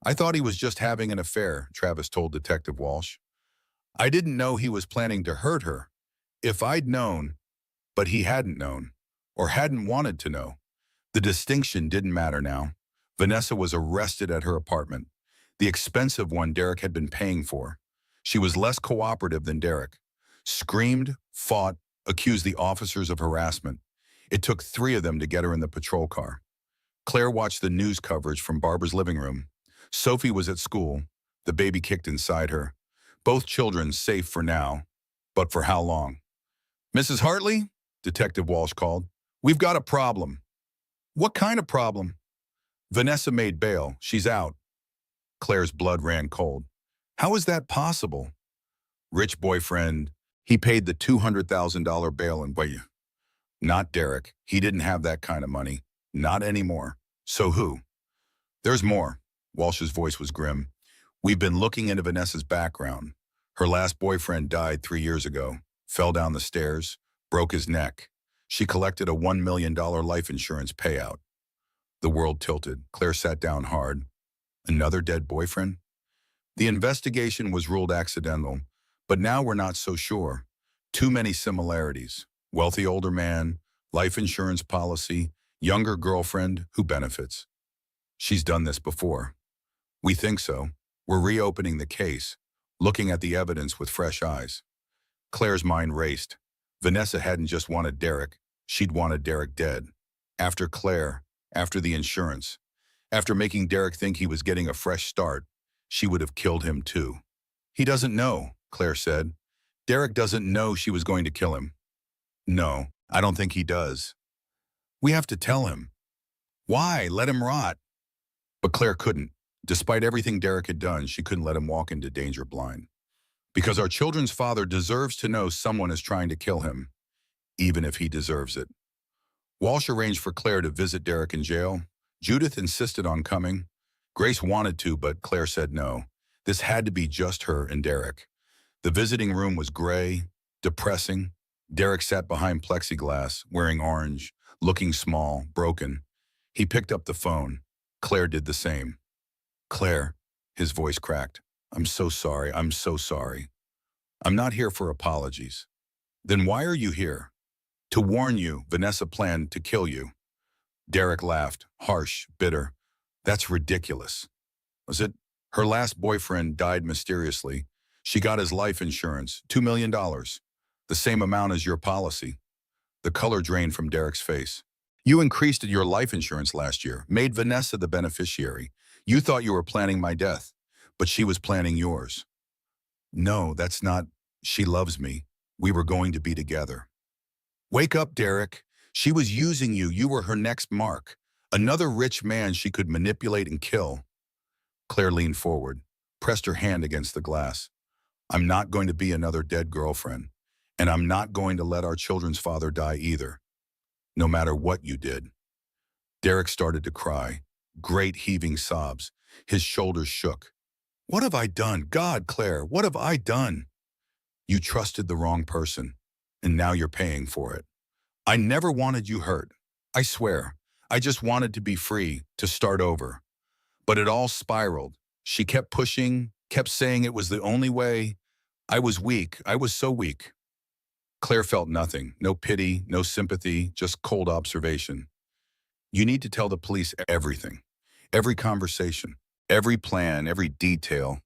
"I thought he was just having an affair," Travis told Detective Walsh. "I didn't know he was planning to hurt her. If I'd known, but he hadn't known, or hadn't wanted to know." The distinction didn't matter now. Vanessa was arrested at her apartment, the expensive one Derek had been paying for. She was less cooperative than Derek. Screamed, fought, accused the officers of harassment. It took 3 of them to get her in the patrol car. Claire watched the news coverage from Barbara's living room. Sophie was at school, the baby kicked inside her. Both children safe for now, but for how long? "Mrs. Hartley?" Detective Walsh called. "We've got a problem." "What kind of problem?" "Vanessa made bail. She's out." Claire's blood ran cold. "How is that possible?" "Rich boyfriend. He paid the $200,000 bail and you. Not Derek. He didn't have that kind of money. Not anymore. So who?" There's more. Walsh's voice was grim. We've been looking into Vanessa's background. Her last boyfriend died 3 years ago, fell down the stairs, broke his neck. She collected a $1 million life insurance payout. The world tilted. Claire sat down hard. Another dead boyfriend? The investigation was ruled accidental, but now we're not so sure. Too many similarities. Wealthy older man, life insurance policy, younger girlfriend, who benefits? She's done this before. We think so. We're reopening the case, looking at the evidence with fresh eyes. Claire's mind raced. Vanessa hadn't just wanted Derek, she'd wanted Derek dead. After Claire, after the insurance, after making Derek think he was getting a fresh start, she would have killed him too. He doesn't know, Claire said. Derek doesn't know she was going to kill him. No, I don't think he does. We have to tell him. Why? Let him rot. But Claire couldn't. Despite everything Derek had done, she couldn't let him walk into danger blind. Because our children's father deserves to know someone is trying to kill him, even if he deserves it. Walsh arranged for Claire to visit Derek in jail. Judith insisted on coming. Grace wanted to, but Claire said no. This had to be just her and Derek. The visiting room was gray, depressing. Derek sat behind plexiglass, wearing orange, looking small, broken. He picked up the phone. Claire did the same. Claire, his voice cracked. I'm so sorry, I'm so sorry. I'm not here for apologies. Then why are you here? To warn you, Vanessa planned to kill you. Derek laughed, harsh, bitter. That's ridiculous. Was it? Her last boyfriend died mysteriously. She got his life insurance, $2 million, the same amount as your policy. The color drained from Derek's face. You increased your life insurance last year, made Vanessa the beneficiary. You thought you were planning my death, but she was planning yours. No, that's not. She loves me. We were going to be together. Wake up, Derek. She was using you. You were her next mark. Another rich man she could manipulate and kill. Claire leaned forward, pressed her hand against the glass. I'm not going to be another dead girlfriend, and I'm not going to let our children's father die either, no matter what you did. Derek started to cry, great heaving sobs. His shoulders shook. What have I done? God, Claire, what have I done? You trusted the wrong person, and now you're paying for it. I never wanted you hurt. I swear. I just wanted to be free, to start over. But it all spiraled. She kept pushing, kept saying it was the only way. I was weak. I was so weak. Claire felt nothing. No pity, no sympathy, just cold observation. You need to tell the police everything. Every conversation, every plan, every detail.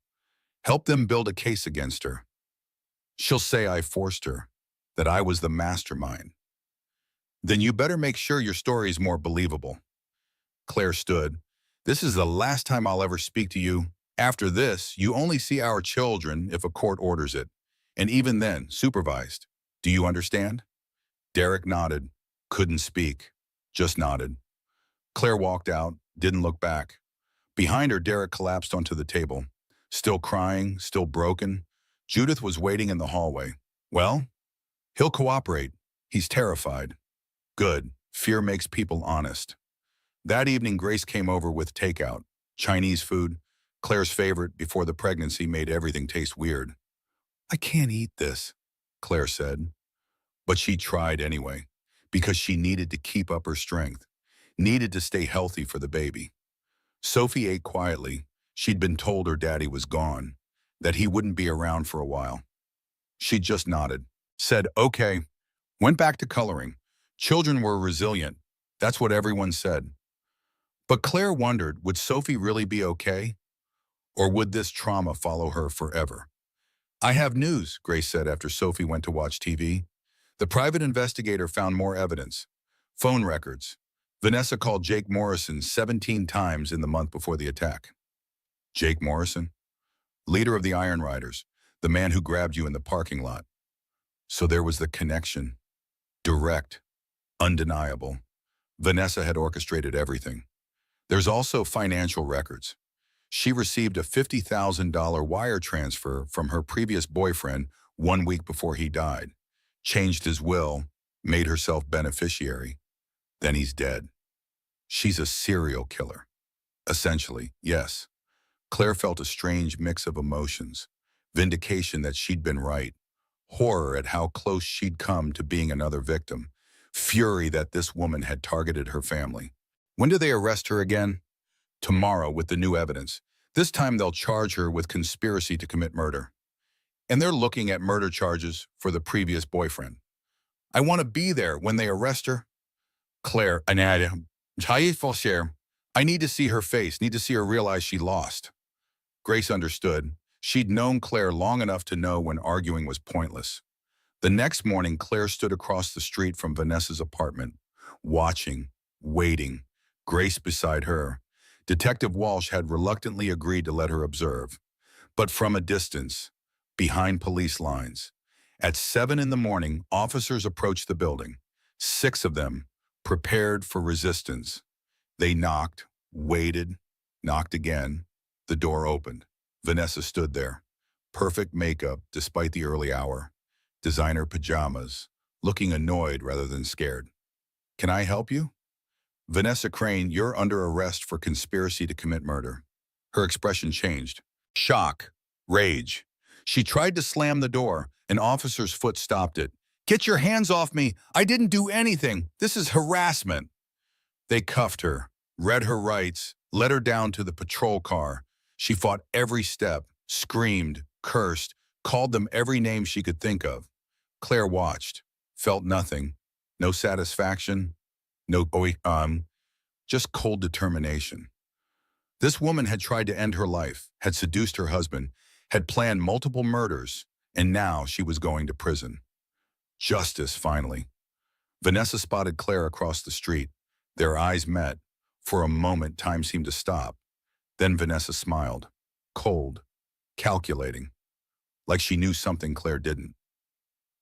Help them build a case against her. She'll say I forced her, that I was the mastermind. Then you better make sure your story is more believable. Claire stood. This is the last time I'll ever speak to you. After this, you only see our children if a court orders it. And even then, supervised. Do you understand? Derek nodded. Couldn't speak. Just nodded. Claire walked out, didn't look back. Behind her, Derek collapsed onto the table. Still crying, still broken. Judith was waiting in the hallway. Well, he'll cooperate. He's terrified. Good. Fear makes people honest. That evening, Grace came over with takeout. Chinese food, Claire's favorite before the pregnancy made everything taste weird. I can't eat this, Claire said. But she tried anyway, because she needed to keep up her strength, needed to stay healthy for the baby. Sophie ate quietly. She'd been told her daddy was gone, that he wouldn't be around for a while. She just nodded, said, okay, went back to coloring. Children were resilient. That's what everyone said. But Claire wondered, would Sophie really be okay? Or would this trauma follow her forever? I have news, Grace said after Sophie went to watch TV. The private investigator found more evidence. Phone records. Vanessa called Jake Morrison 17 times in the month before the attack. Jake Morrison? Leader of the Iron Riders, the man who grabbed you in the parking lot. So there was the connection. Direct. Undeniable. Vanessa had orchestrated everything. There's also financial records. She received a $50,000 wire transfer from her previous boyfriend 1 week before he died, changed his will, made herself beneficiary. Then he's dead. She's a serial killer. Essentially, yes. Claire felt a strange mix of emotions. Vindication that she'd been right. Horror at how close she'd come to being another victim. Fury that this woman had targeted her family. When do they arrest her again? Tomorrow with the new evidence. This time they'll charge her with conspiracy to commit murder. And they're looking at murder charges for the previous boyfriend. I want to be there when they arrest her. Claire, I need to see her face, need to see her realize she lost. Grace understood. She'd known Claire long enough to know when arguing was pointless. The next morning, Claire stood across the street from Vanessa's apartment, watching, waiting, Grace beside her. Detective Walsh had reluctantly agreed to let her observe, but from a distance, behind police lines. At 7 in the morning, officers approached the building, 6 of them, prepared for resistance. They knocked, waited, knocked again. The door opened. Vanessa stood there, perfect makeup despite the early hour, designer pajamas, looking annoyed rather than scared. Can I help you? Vanessa Crane, you're under arrest for conspiracy to commit murder. Her expression changed. Shock, rage. She tried to slam the door. An officer's foot stopped it. Get your hands off me. I didn't do anything. This is harassment. They cuffed her, read her rights, led her down to the patrol car. She fought every step, screamed, cursed, called them every name she could think of. Claire watched, felt nothing, no satisfaction, just cold determination. This woman had tried to end her life, had seduced her husband, had planned multiple murders, and now she was going to prison. Justice, finally. Vanessa spotted Claire across the street. Their eyes met. For a moment, time seemed to stop. Then Vanessa smiled, cold, calculating, like she knew something Claire didn't.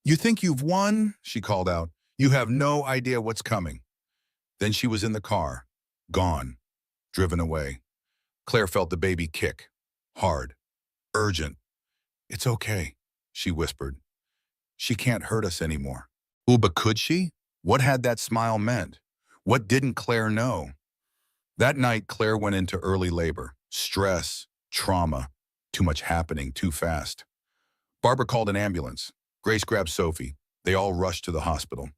You think you've won? She called out. You have no idea what's coming. Then she was in the car, gone, driven away. Claire felt the baby kick, hard, urgent. It's okay, she whispered. She can't hurt us anymore. Oh, but could she? What had that smile meant? What didn't Claire know? That night, Claire went into early labor. Stress, trauma, too much happening too fast. Barbara called an ambulance. Grace grabbed Sophie. They all rushed to the hospital.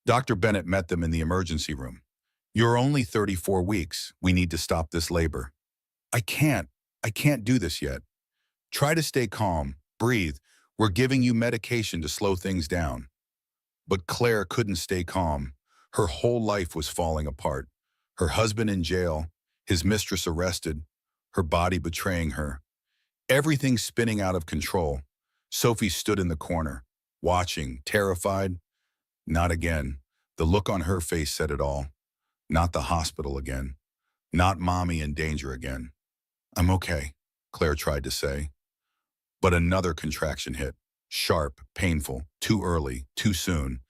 Dr. Bennett met them in the emergency room. You're only 34 weeks. We need to stop this labor. I can't do this yet. Try to stay calm, breathe. We're giving you medication to slow things down. But Claire couldn't stay calm. Her whole life was falling apart. Her husband in jail, his mistress arrested, her body betraying her. Everything spinning out of control. Sophie stood in the corner, watching, terrified. Not again. The look on her face said it all. Not the hospital again. Not mommy in danger again. I'm okay, Claire tried to say. But another contraction hit. Sharp, painful, too early, too soon.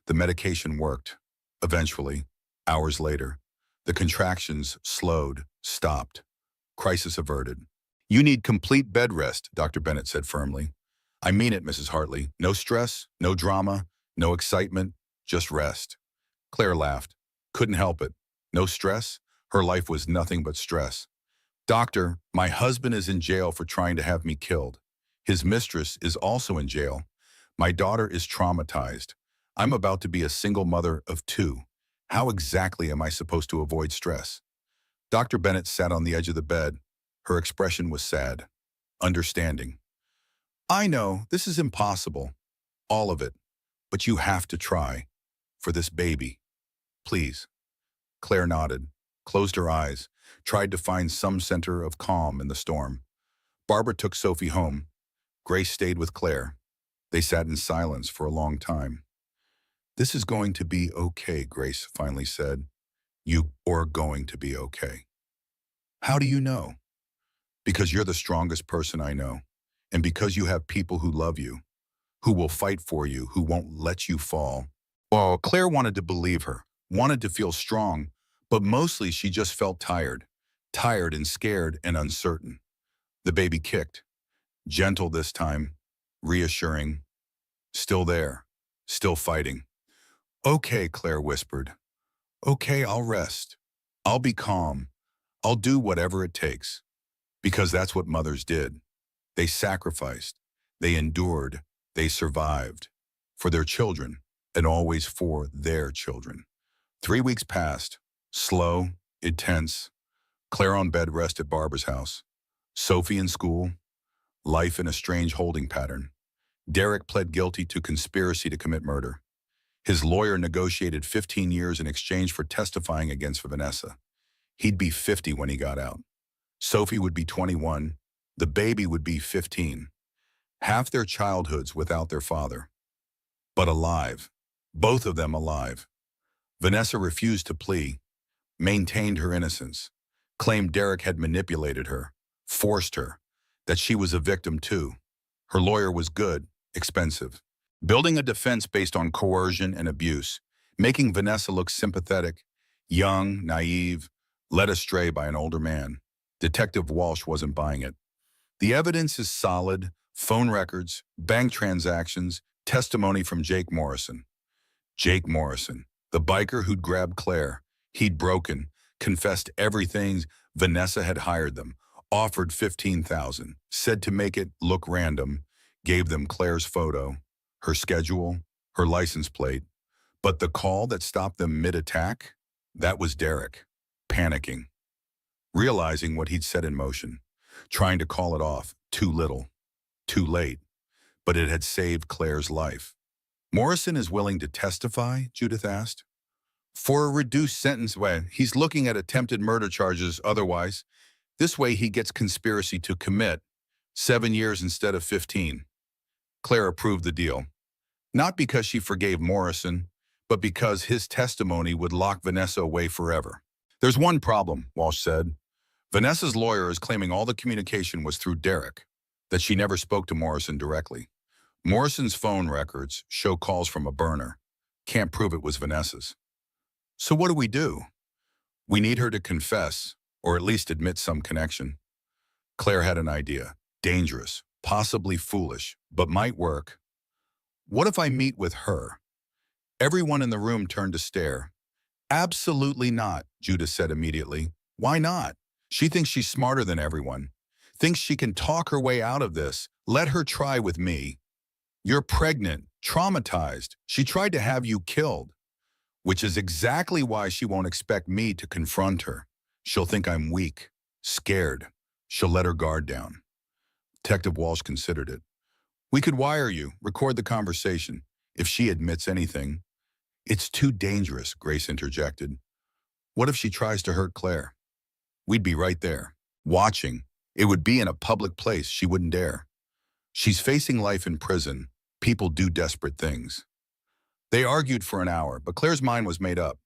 The medication worked. Eventually, hours later, the contractions slowed, stopped. Crisis averted. You need complete bed rest, Dr. Bennett said firmly. I mean it, Mrs. Hartley. No stress, no drama, no excitement, just rest. Claire laughed. Couldn't help it. No stress? Her life was nothing but stress. Doctor, my husband is in jail for trying to have me killed. His mistress is also in jail. My daughter is traumatized. I'm about to be a single mother of 2. How exactly am I supposed to avoid stress? Dr. Bennett sat on the edge of the bed. Her expression was sad, understanding. I know, this is impossible. All of it. But you have to try. For this baby. Please. Claire nodded, closed her eyes, tried to find some center of calm in the storm. Barbara took Sophie home. Grace stayed with Claire. They sat in silence for a long time. This is going to be okay, Grace finally said. You are going to be okay. How do you know? Because you're the strongest person I know. And because you have people who love you, who will fight for you, who won't let you fall. Well, Claire wanted to believe her, wanted to feel strong, but mostly she just felt tired. Tired and scared and uncertain. The baby kicked. Gentle this time, reassuring. Still there, still fighting. Okay, Claire whispered. Okay, I'll rest. I'll be calm. I'll do whatever it takes. Because that's what mothers did. They sacrificed. They endured. They survived. For their children, and always for their children. 3 weeks passed. Slow, intense. Claire on bed rest at Barbara's house. Sophie in school. Life in a strange holding pattern. Derek pled guilty to conspiracy to commit murder. His lawyer negotiated 15 years in exchange for testifying against Vanessa. He'd be 50 when he got out. Sophie would be 21. The baby would be 15. Half their childhoods without their father. But alive. Both of them alive. Vanessa refused to plea, maintained her innocence, claimed Derek had manipulated her, forced her, that she was a victim too. Her lawyer was good, expensive, building a defense based on coercion and abuse, making Vanessa look sympathetic, young, naive, led astray by an older man. Detective Walsh wasn't buying it. The evidence is solid: phone records, bank transactions, testimony from Jake Morrison. Jake Morrison, the biker who'd grabbed Claire. He'd broken, confessed everything. Vanessa had hired them, offered $15,000, said to make it look random, gave them Claire's photo, her schedule, her license plate. But the call that stopped them mid-attack? That was Derek, panicking, realizing what he'd set in motion, trying to call it off. Too little, too late. But it had saved Claire's life. Morrison is willing to testify, Judith asked. For a reduced sentence. Well, he's looking at attempted murder charges otherwise. This way he gets conspiracy to commit. 7 years instead of 15. Claire approved the deal. Not because she forgave Morrison, but because his testimony would lock Vanessa away forever. There's one problem, Walsh said. Vanessa's lawyer is claiming all the communication was through Derek, that she never spoke to Morrison directly. Morrison's phone records show calls from a burner. Can't prove it was Vanessa's. So what do? We need her to confess, or at least admit some connection. Claire had an idea. Dangerous, possibly foolish, but might work. What if I meet with her? Everyone in the room turned to stare. Absolutely not, Judith said immediately. Why not? She thinks she's smarter than everyone. Thinks she can talk her way out of this. Let her try with me. You're pregnant, traumatized. She tried to have you killed. Which is exactly why she won't expect me to confront her. She'll think I'm weak, scared. She'll let her guard down. Detective Walsh considered it. We could wire you, record the conversation. If she admits anything. It's too dangerous, Grace interjected. What if she tries to hurt Claire? We'd be right there, watching. It would be in a public place. She wouldn't dare. She's facing life in prison. People do desperate things. They argued for an hour, but Claire's mind was made up.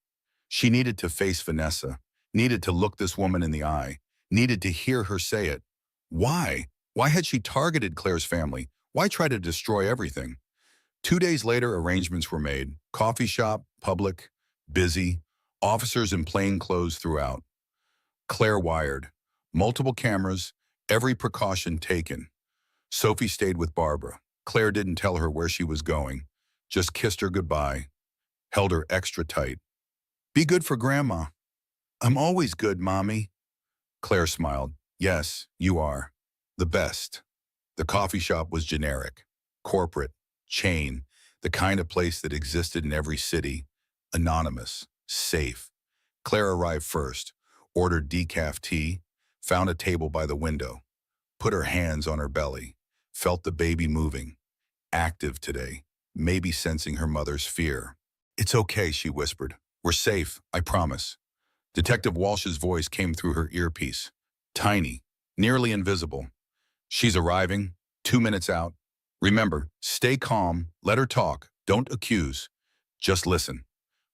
She needed to face Vanessa, needed to look this woman in the eye, needed to hear her say it. Why? Why had she targeted Claire's family? Why try to destroy everything? 2 days later, arrangements were made. Coffee shop, public, busy, officers in plain clothes throughout. Claire wired. Multiple cameras, every precaution taken. Sophie stayed with Barbara. Claire didn't tell her where she was going. Just kissed her goodbye, held her extra tight. Be good for Grandma. I'm always good, Mommy. Claire smiled. Yes, you are. The best. The coffee shop was generic, corporate, chain, the kind of place that existed in every city. Anonymous, safe. Claire arrived first, ordered decaf tea, found a table by the window, put her hands on her belly, felt the baby moving, active today. Maybe sensing her mother's fear. It's okay, she whispered. We're safe, I promise. Detective Walsh's voice came through her earpiece. Tiny, nearly invisible. She's arriving, 2 minutes out. Remember, stay calm, let her talk, don't accuse. Just listen.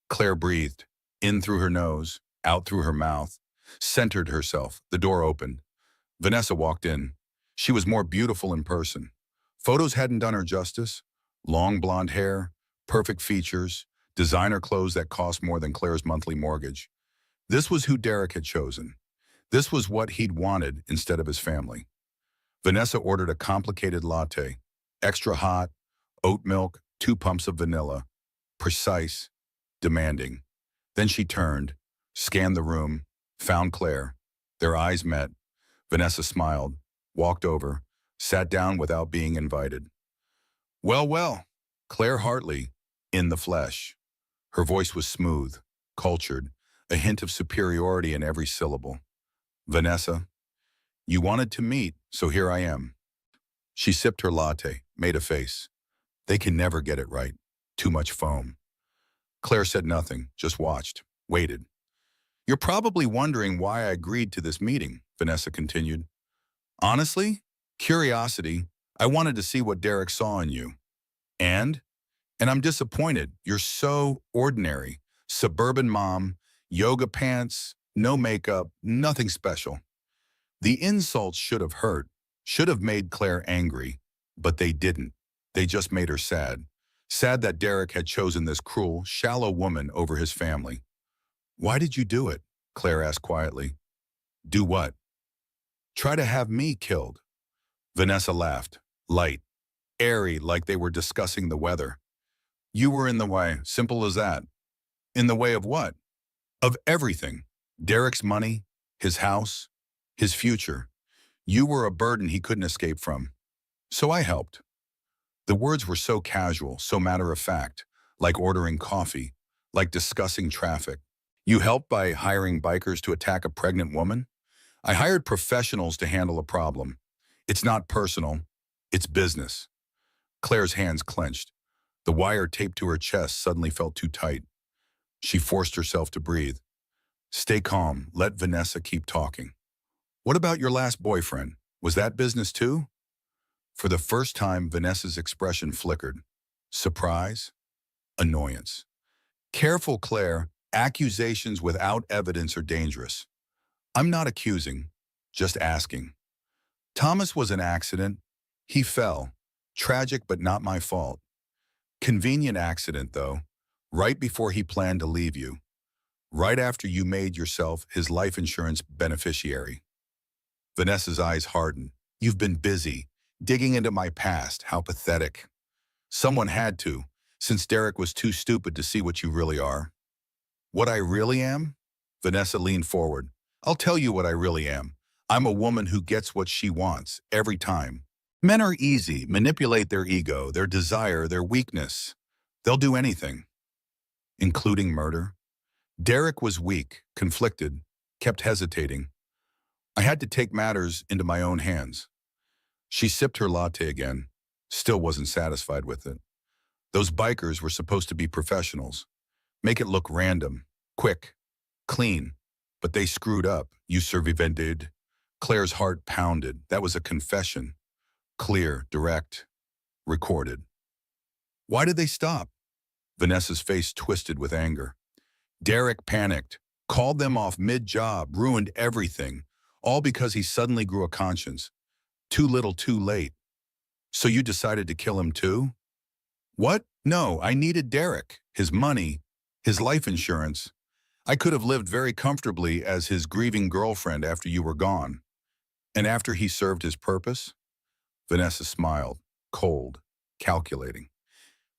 Claire breathed, in through her nose, out through her mouth, centered herself. The door opened. Vanessa walked in. She was more beautiful in person. Photos hadn't done her justice. Long blonde hair, perfect features, designer clothes that cost more than Claire's monthly mortgage. This was who Derek had chosen. This was what he'd wanted instead of his family. Vanessa ordered a complicated latte, extra hot, oat milk, 2 pumps of vanilla, precise, demanding. Then she turned, scanned the room, found Claire. Their eyes met. Vanessa smiled, walked over, sat down without being invited. Well, well, Claire Hartley, in the flesh. Her voice was smooth, cultured, a hint of superiority in every syllable. Vanessa, you wanted to meet, so here I am. She sipped her latte, made a face. They can never get it right. Too much foam. Claire said nothing, just watched, waited. You're probably wondering why I agreed to this meeting, Vanessa continued. Honestly, curiosity. I wanted to see what Derek saw in you. And? And I'm disappointed. You're so ordinary. Suburban mom, yoga pants, no makeup, nothing special. The insults should have hurt, should have made Claire angry, but they didn't. They just made her sad. Sad that Derek had chosen this cruel, shallow woman over his family. Why did you do it? Claire asked quietly. Do what? Try to have me killed. Vanessa laughed, light, airy, like they were discussing the weather. You were in the way, simple as that. In the way of what? Of everything. Derek's money, his house, his future. You were a burden he couldn't escape from. So I helped. The words were so casual, so matter-of-fact, like ordering coffee, like discussing traffic. You helped by hiring bikers to attack a pregnant woman? I hired professionals to handle a problem. It's not personal, it's business. Claire's hands clenched. The wire taped to her chest suddenly felt too tight. She forced herself to breathe. Stay calm, let Vanessa keep talking. What about your last boyfriend? Was that business too? For the first time, Vanessa's expression flickered. Surprise? Annoyance. Careful, Claire. Accusations without evidence are dangerous. I'm not accusing, just asking. Thomas was an accident. He fell. Tragic, but not my fault. Convenient accident, though. Right before he planned to leave you. Right after you made yourself his life insurance beneficiary. Vanessa's eyes hardened. You've been busy, digging into my past. How pathetic. Someone had to, since Derek was too stupid to see what you really are. What I really am? Vanessa leaned forward. I'll tell you what I really am. I'm a woman who gets what she wants, every time. Men are easy, manipulate their ego, their desire, their weakness. They'll do anything. Including murder. Derek was weak, conflicted, kept hesitating. I had to take matters into my own hands. She sipped her latte again, still wasn't satisfied with it. Those bikers were supposed to be professionals. Make it look random, quick, clean. But they screwed up, you survivended. Claire's heart pounded. That was a confession. Clear, direct, recorded. Why did they stop? Vanessa's face twisted with anger. Derek panicked, called them off mid-job, ruined everything, all because he suddenly grew a conscience. Too little, too late. So you decided to kill him too? What? No, I needed Derek, his money, his life insurance. I could have lived very comfortably as his grieving girlfriend after you were gone. And after he served his purpose? Vanessa smiled, cold, calculating.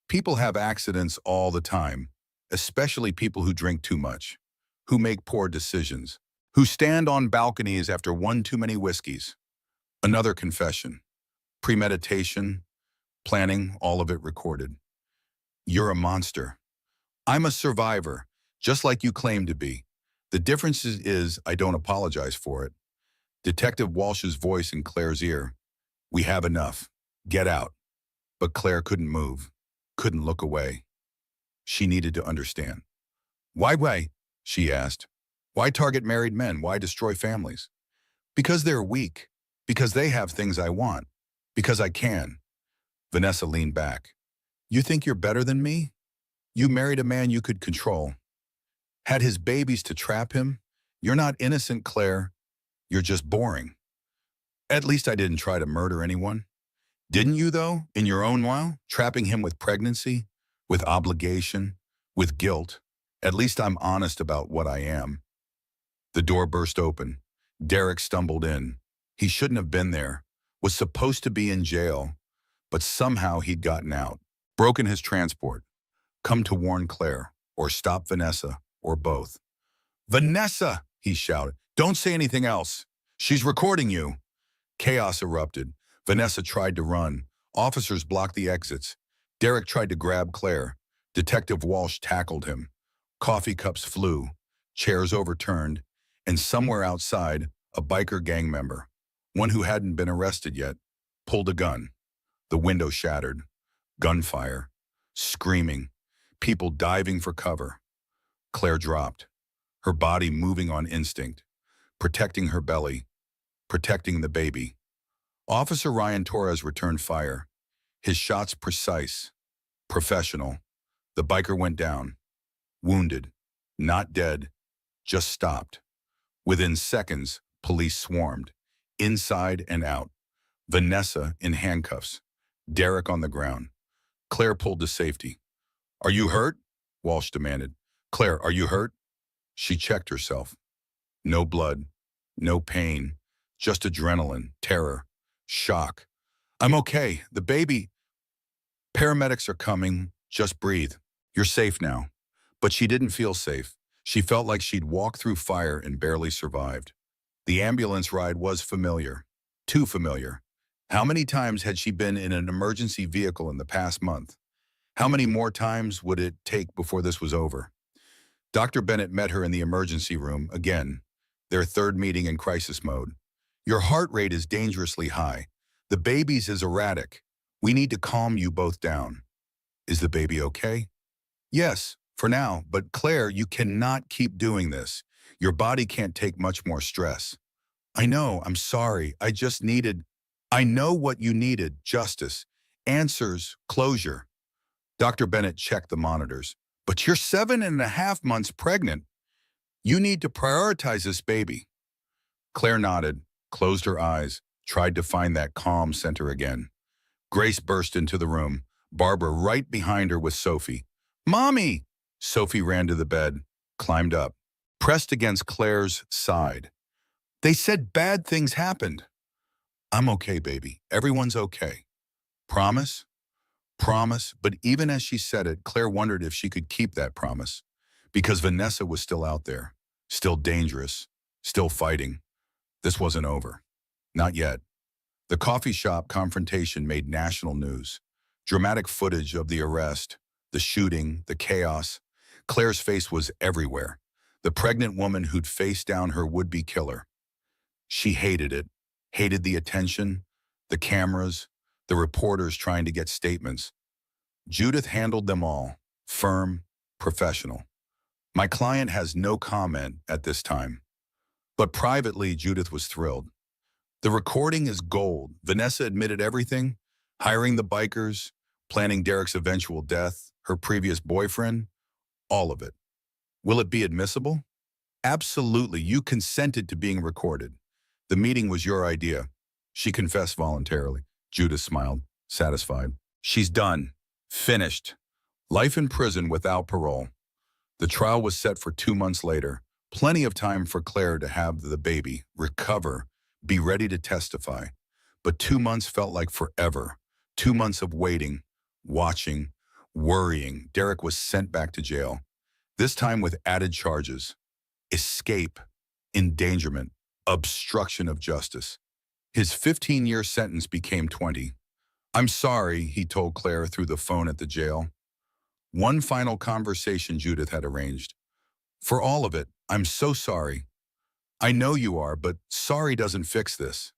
People have accidents all the time, especially people who drink too much, who make poor decisions, who stand on balconies after one too many whiskeys. Another confession. Premeditation, planning, all of it recorded. You're a monster. I'm a survivor, just like you claim to be. The difference is I don't apologize for it. Detective Walsh's voice in Claire's ear. We have enough. Get out. But Claire couldn't move, couldn't look away. She needed to understand. Why? She asked. Why target married men? Why destroy families? Because they're weak. Because they have things I want. Because I can. Vanessa leaned back. You think you're better than me? You married a man you could control. Had his babies to trap him? You're not innocent, Claire. You're just boring. At least I didn't try to murder anyone. Didn't you, though, in your own way? Trapping him with pregnancy, with obligation, with guilt. At least I'm honest about what I am. The door burst open. Derek stumbled in. He shouldn't have been there. Was supposed to be in jail. But somehow he'd gotten out. Broken his transport. Come to warn Claire, or stop Vanessa, or both. Vanessa, he shouted. Don't say anything else. She's recording you. Chaos erupted. Vanessa tried to run. Officers blocked the exits. Derek tried to grab Claire. Detective Walsh tackled him. Coffee cups flew, chairs overturned, and somewhere outside, a biker gang member, one who hadn't been arrested yet, pulled a gun. The window shattered. Gunfire. Screaming. People diving for cover. Claire dropped, her body moving on instinct, protecting her belly, protecting the baby. Officer Ryan Torres returned fire. His shots precise, professional. The biker went down, wounded, not dead, just stopped. Within seconds, police swarmed, inside and out. Vanessa in handcuffs, Derek on the ground. Claire pulled to safety. Are you hurt? Walsh demanded. Claire, are you hurt? She checked herself. No blood, no pain, just adrenaline, terror, shock. I'm okay. The baby. Paramedics are coming. Just breathe. You're safe now. But she didn't feel safe. She felt like she'd walked through fire and barely survived. The ambulance ride was familiar. Too familiar. How many times had she been in an emergency vehicle in the past month? How many more times would it take before this was over? Dr. Bennett met her in the emergency room again, their third meeting in crisis mode. Your heart rate is dangerously high. The baby's is erratic. We need to calm you both down. Is the baby okay? Yes, for now, but Claire, you cannot keep doing this. Your body can't take much more stress. I know, I'm sorry. I know what you needed, justice, answers, closure. Dr. Bennett checked the monitors. But you're 7.5 months pregnant. You need to prioritize this baby. Claire nodded, closed her eyes, tried to find that calm center again. Grace burst into the room, Barbara right behind her with Sophie. Mommy! Sophie ran to the bed, climbed up, pressed against Claire's side. They said bad things happened. I'm okay, baby. Everyone's okay. Promise? Promise, but even as she said it, Claire wondered if she could keep that promise, because Vanessa was still out there, still dangerous, still fighting. This wasn't over. Not yet. The coffee shop confrontation made national news. Dramatic footage of the arrest, the shooting, the chaos. Claire's face was everywhere. The pregnant woman who'd faced down her would-be killer. She hated it, hated the attention, the cameras, the reporters trying to get statements. Judith handled them all, firm, professional. My client has no comment at this time. But privately, Judith was thrilled. The recording is gold. Vanessa admitted everything, hiring the bikers, planning Derek's eventual death, her previous boyfriend, all of it. Will it be admissible? Absolutely. You consented to being recorded. The meeting was your idea. She confessed voluntarily. Judith smiled, satisfied. She's done. Finished. Life in prison without parole. The trial was set for 2 months later. Plenty of time for Claire to have the baby, recover, be ready to testify. But 2 months felt like forever. 2 months of waiting, watching, worrying. Derek was sent back to jail. This time with added charges. Escape, endangerment, obstruction of justice. His 15-year sentence became 20. I'm sorry, he told Claire through the phone at the jail. One final conversation Judith had arranged. For all of it, I'm so sorry. I know you are, but sorry doesn't fix this.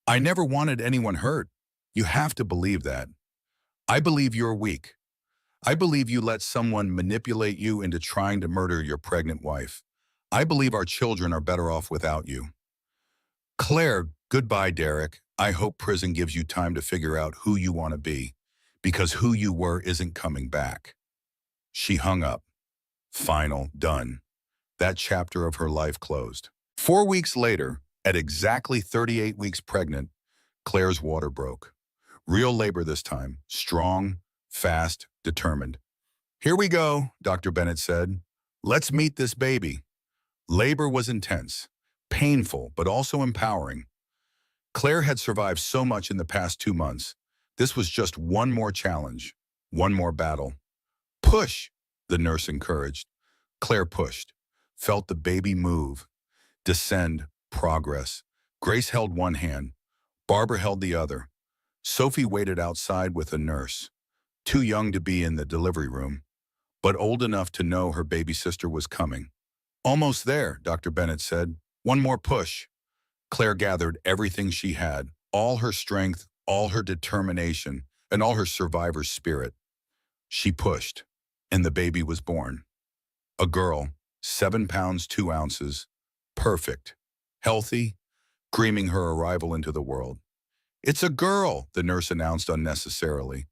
I never wanted anyone hurt. You have to believe that. I believe you're weak. I believe you let someone manipulate you into trying to murder your pregnant wife. I believe our children are better off without you. Claire, goodbye, Derek. I hope prison gives you time to figure out who you want to be, because who you were isn't coming back. She hung up. Final, done. That chapter of her life closed. 4 weeks later, at exactly 38 weeks pregnant, Claire's water broke. Real labor this time, strong, fast, determined. Here we go, Dr. Bennett said. Let's meet this baby. Labor was intense, painful, but also empowering. Claire had survived so much in the past 2 months. This was just one more challenge, one more battle. Push, the nurse encouraged. Claire pushed, felt the baby move. Descend, progress. Grace held one hand. Barbara held the other. Sophie waited outside with a nurse, too young to be in the delivery room, but old enough to know her baby sister was coming. Almost there, Dr. Bennett said. One more push. Claire gathered everything she had, all her strength, all her determination, and all her survivor's spirit. She pushed, and the baby was born. A girl, 7 pounds 2 ounces, perfect, healthy, screaming her arrival into the world. "It's a girl," the nurse announced unnecessarily.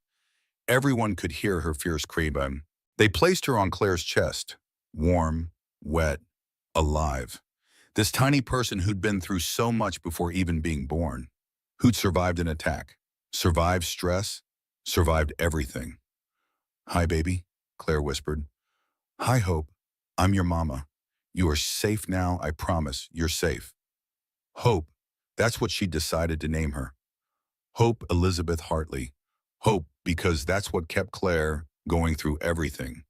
Everyone could hear her fierce scream. They placed her on Claire's chest, warm, wet, alive. This tiny person who'd been through so much before even being born, who'd survived an attack, survived stress, survived everything. "Hi, baby," Claire whispered. "Hi, Hope. I'm your mama. You are safe now, I promise. You're safe." Hope, that's what she decided to name her. Hope Elizabeth Hartley. Hope because that's what kept Claire going through everything.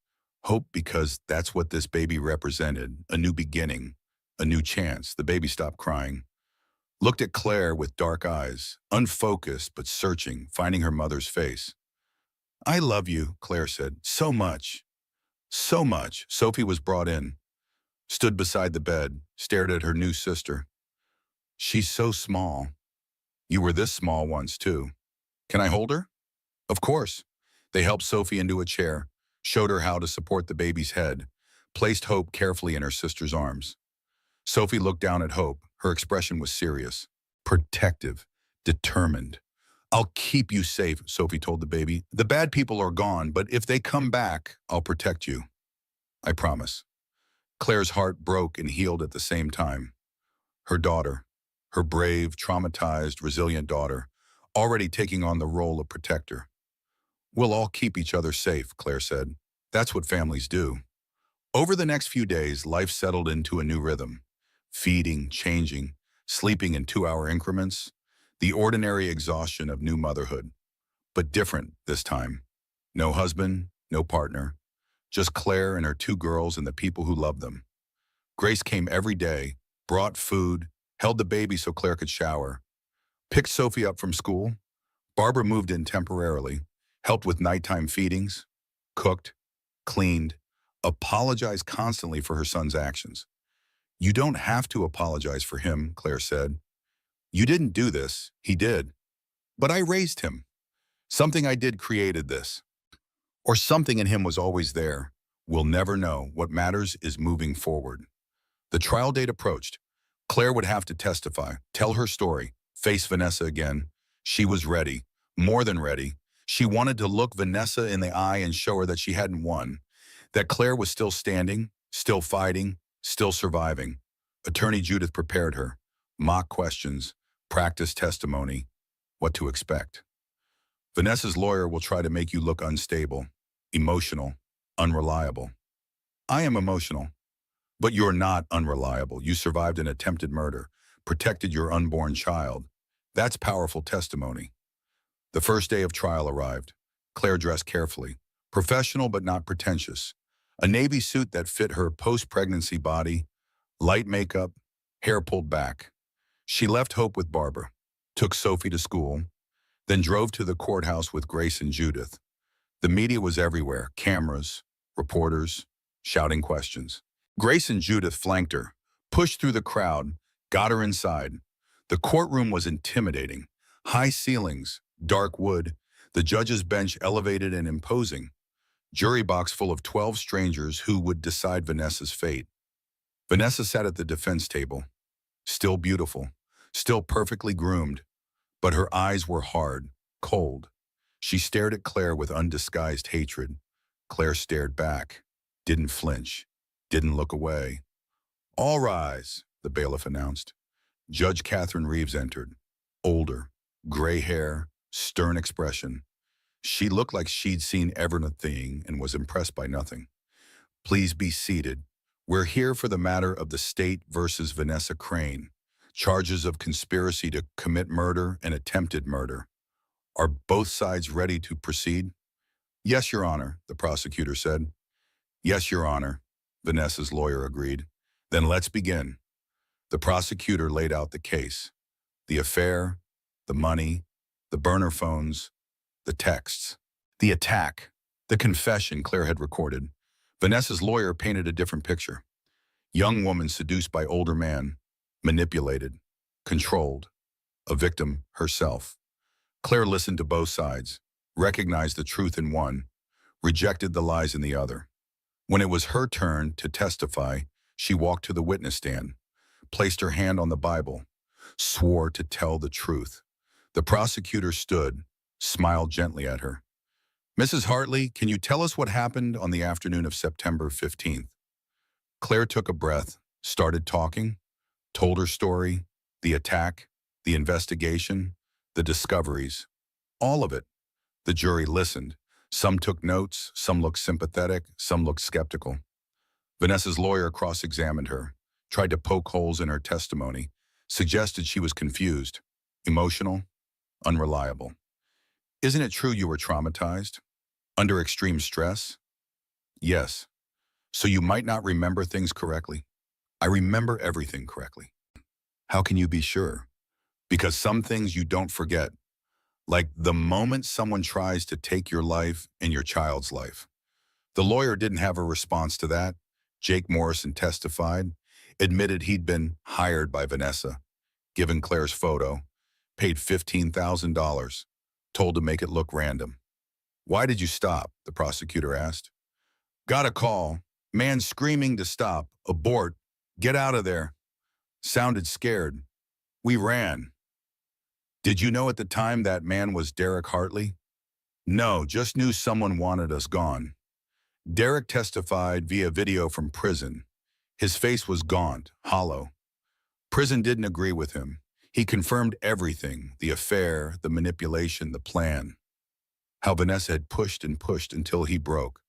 Hope because that's what this baby represented, a new beginning, a new chance. The baby stopped crying, looked at Claire with dark eyes, unfocused but searching, finding her mother's face. "I love you," Claire said, "so much. So much." Sophie was brought in, stood beside the bed, stared at her new sister. "She's so small. You were this small once, too. Can I hold her?" "Of course." They helped Sophie into a chair, showed her how to support the baby's head, placed Hope carefully in her sister's arms. Sophie looked down at Hope. Her expression was serious, protective, determined. "I'll keep you safe," Sophie told the baby. "The bad people are gone, but if they come back, I'll protect you. I promise." Claire's heart broke and healed at the same time. Her daughter, her brave, traumatized, resilient daughter, already taking on the role of protector. "We'll all keep each other safe," Claire said. "That's what families do." Over the next few days, life settled into a new rhythm. Feeding, changing, sleeping in 2-hour increments. The ordinary exhaustion of new motherhood. But different this time. No husband, no partner. Just Claire and her 2 girls and the people who loved them. Grace came every day, brought food, held the baby so Claire could shower, picked Sophie up from school. Barbara moved in temporarily, helped with nighttime feedings, cooked, cleaned, apologized constantly for her son's actions. "You don't have to apologize for him," Claire said. "You didn't do this, he did. But I raised him. Something I did created this. Or something in him was always there. We'll never know. What matters is moving forward." The trial date approached. Claire would have to testify, tell her story, face Vanessa again. She was ready, more than ready. She wanted to look Vanessa in the eye and show her that she hadn't won, that Claire was still standing, still fighting, still surviving. Attorney Judith prepared her. Mock questions, practice testimony, what to expect. "Vanessa's lawyer will try to make you look unstable, emotional, unreliable." "I am emotional." "But you're not unreliable. You survived an attempted murder, protected your unborn child. That's powerful testimony." The first day of trial arrived. Claire dressed carefully, professional but not pretentious. A navy suit that fit her post-pregnancy body, light makeup, hair pulled back. She left Hope with Barbara, took Sophie to school, then drove to the courthouse with Grace and Judith. The media was everywhere, cameras, reporters, shouting questions. Grace and Judith flanked her, pushed through the crowd, got her inside. The courtroom was intimidating. High ceilings, dark wood, the judge's bench elevated and imposing. Jury box full of 12 strangers who would decide Vanessa's fate. Vanessa sat at the defense table, still beautiful, still perfectly groomed, but her eyes were hard, cold. She stared at Claire with undisguised hatred. Claire stared back, didn't flinch, didn't look away. "All rise," the bailiff announced. Judge Catherine Reeves entered, older, gray hair, stern expression. She looked like she'd seen everything and was impressed by nothing. "Please be seated. We're here for the matter of the state versus Vanessa Crane. Charges of conspiracy to commit murder and attempted murder. Are both sides ready to proceed?" "Yes, Your Honor," the prosecutor said. "Yes, Your Honor," Vanessa's lawyer agreed. "Then let's begin." The prosecutor laid out the case, the affair, the money, the burner phones, the texts, the attack, the confession Claire had recorded. Vanessa's lawyer painted a different picture. Young woman seduced by older man, manipulated, controlled, a victim herself. Claire listened to both sides, recognized the truth in one, rejected the lies in the other. When it was her turn to testify, she walked to the witness stand, placed her hand on the Bible, swore to tell the truth. The prosecutor stood, smiled gently at her. Mrs. Hartley, can you tell us what happened on the afternoon of September 15th? Claire took a breath, started talking, told her story, the attack, the investigation, the discoveries, all of it. The jury listened. Some took notes, some looked sympathetic, some looked skeptical. Vanessa's lawyer cross-examined her, tried to poke holes in her testimony, suggested she was confused, emotional, unreliable. Isn't it true you were traumatized? Under extreme stress? Yes. So you might not remember things correctly. I remember everything correctly. How can you be sure? Because some things you don't forget, like the moment someone tries to take your life and your child's life. The lawyer didn't have a response to that. Jake Morrison testified, admitted he'd been hired by Vanessa, given Claire's photo, paid $15,000, told to make it look random. Why did you stop? The prosecutor asked. Got a call. Man screaming to stop. Abort. Get out of there. Sounded scared. We ran. Did you know at the time that man was Derek Hartley? No, just knew someone wanted us gone. Derek testified via video from prison. His face was gaunt, hollow. Prison didn't agree with him. He confirmed everything, the affair, the manipulation, the plan. How Vanessa had pushed and pushed until he broke.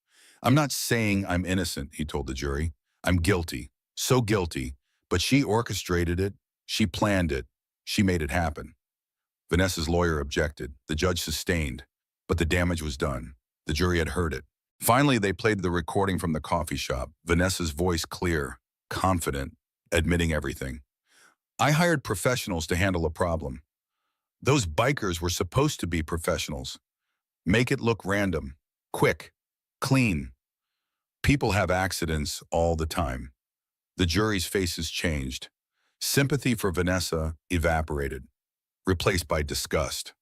I'm not saying I'm innocent, he told the jury. I'm guilty, so guilty, but she orchestrated it, she planned it, she made it happen. Vanessa's lawyer objected. The judge sustained, but the damage was done. The jury had heard it. Finally, they played the recording from the coffee shop, Vanessa's voice clear, confident, admitting everything. I hired professionals to handle a problem. Those bikers were supposed to be professionals. Make it look random, quick, clean. People have accidents all the time. The jury's faces changed. Sympathy for Vanessa evaporated, replaced by disgust,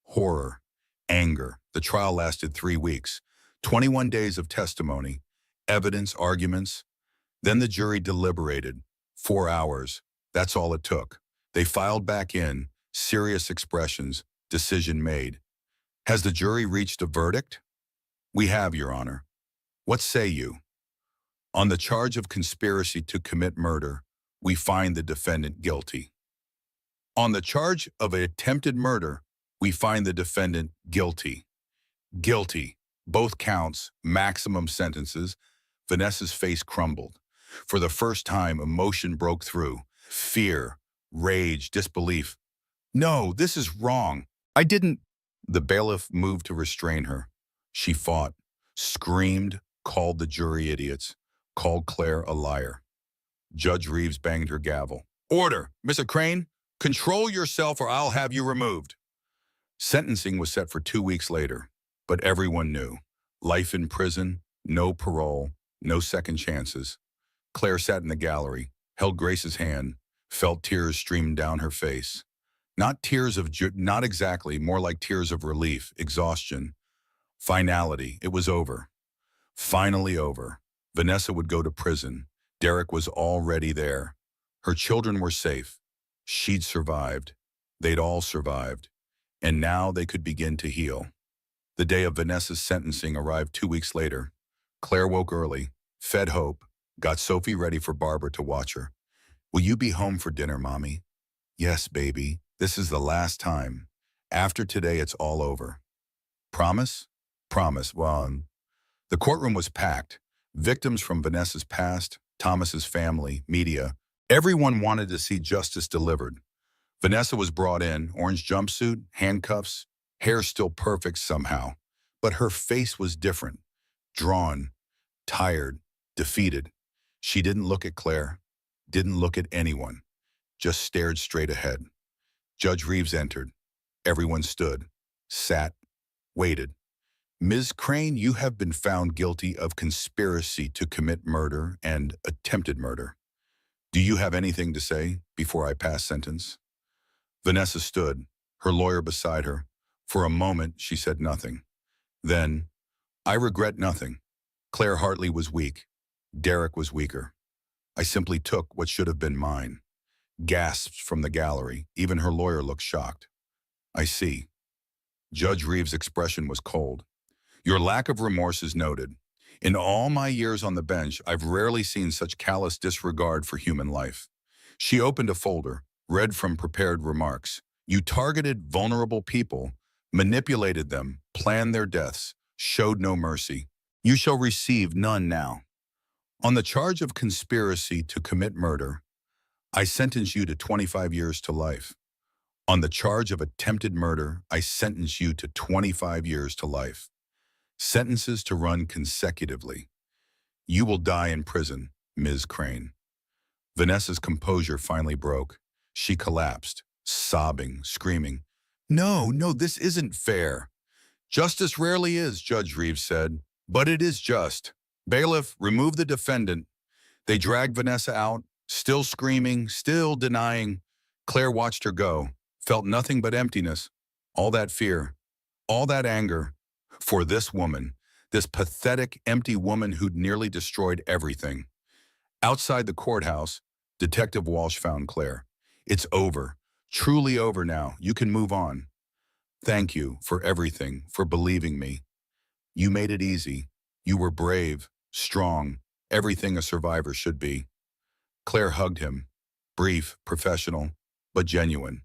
horror, anger. The trial lasted 3 weeks, 21 days of testimony, evidence, arguments. Then the jury deliberated, 4 hours. That's all it took. They filed back in, serious expressions, decision made. Has the jury reached a verdict? We have, Your Honor. What say you? On the charge of conspiracy to commit murder, we find the defendant guilty. On the charge of attempted murder, we find the defendant guilty. Guilty. Both counts, maximum sentences. Vanessa's face crumbled. For the first time, emotion broke through. Fear, rage, disbelief. No, this is wrong. I didn't. The bailiff moved to restrain her. She fought, screamed, called the jury idiots, called Claire a liar. Judge Reeves banged her gavel. Order, Mr. Crane, control yourself or I'll have you removed. Sentencing was set for 2 weeks later, but everyone knew. Life in prison, no parole, no second chances. Claire sat in the gallery, held Grace's hand, felt tears stream down her face. Not tears of not exactly, more like tears of relief, exhaustion. Finality, it was over. Finally over. Vanessa would go to prison. Derek was already there. Her children were safe. She'd survived. They'd all survived. And now they could begin to heal. The day of Vanessa's sentencing arrived 2 weeks later. Claire woke early, fed Hope, got Sophie ready for Barbara to watch her. Will you be home for dinner, Mommy? Yes, baby. This is the last time. After today, it's all over. Promise? Promise. Well, the courtroom was packed. Victims from Vanessa's past, Thomas's family, media. Everyone wanted to see justice delivered. Vanessa was brought in, orange jumpsuit, handcuffs, hair still perfect somehow. But her face was different. Drawn, tired, defeated. She didn't look at Claire, didn't look at anyone. just stared straight ahead. Judge Reeves entered. Everyone stood, sat, waited. Ms. Crane, you have been found guilty of conspiracy to commit murder and attempted murder. Do you have anything to say before I pass sentence? Vanessa stood, her lawyer beside her. For a moment, she said nothing. Then, I regret nothing. Claire Hartley was weak. Derek was weaker. I simply took what should have been mine. Gasps from the gallery. Even her lawyer looked shocked. I see. Judge Reeves' expression was cold. Your lack of remorse is noted. In all my years on the bench, I've rarely seen such callous disregard for human life. She opened a folder, read from prepared remarks. You targeted vulnerable people, manipulated them, planned their deaths, showed no mercy. You shall receive none now. On the charge of conspiracy to commit murder, I sentence you to 25 years to life. On the charge of attempted murder, I sentence you to 25 years to life. Sentences to run consecutively. You will die in prison, Ms. Crane. Vanessa's composure finally broke. She collapsed, sobbing, screaming. No, no, this isn't fair. Justice rarely is, Judge Reeves said, but it is just. Bailiff, remove the defendant. They dragged Vanessa out, still screaming, still denying. Claire watched her go, felt nothing but emptiness, all that fear, all that anger, for this woman, this pathetic, empty woman who'd nearly destroyed everything. Outside the courthouse, Detective Walsh found Claire. It's over, truly over now. You can move on. Thank you for everything, for believing me. You made it easy. You were brave, strong, everything a survivor should be. Claire hugged him, brief, professional, but genuine.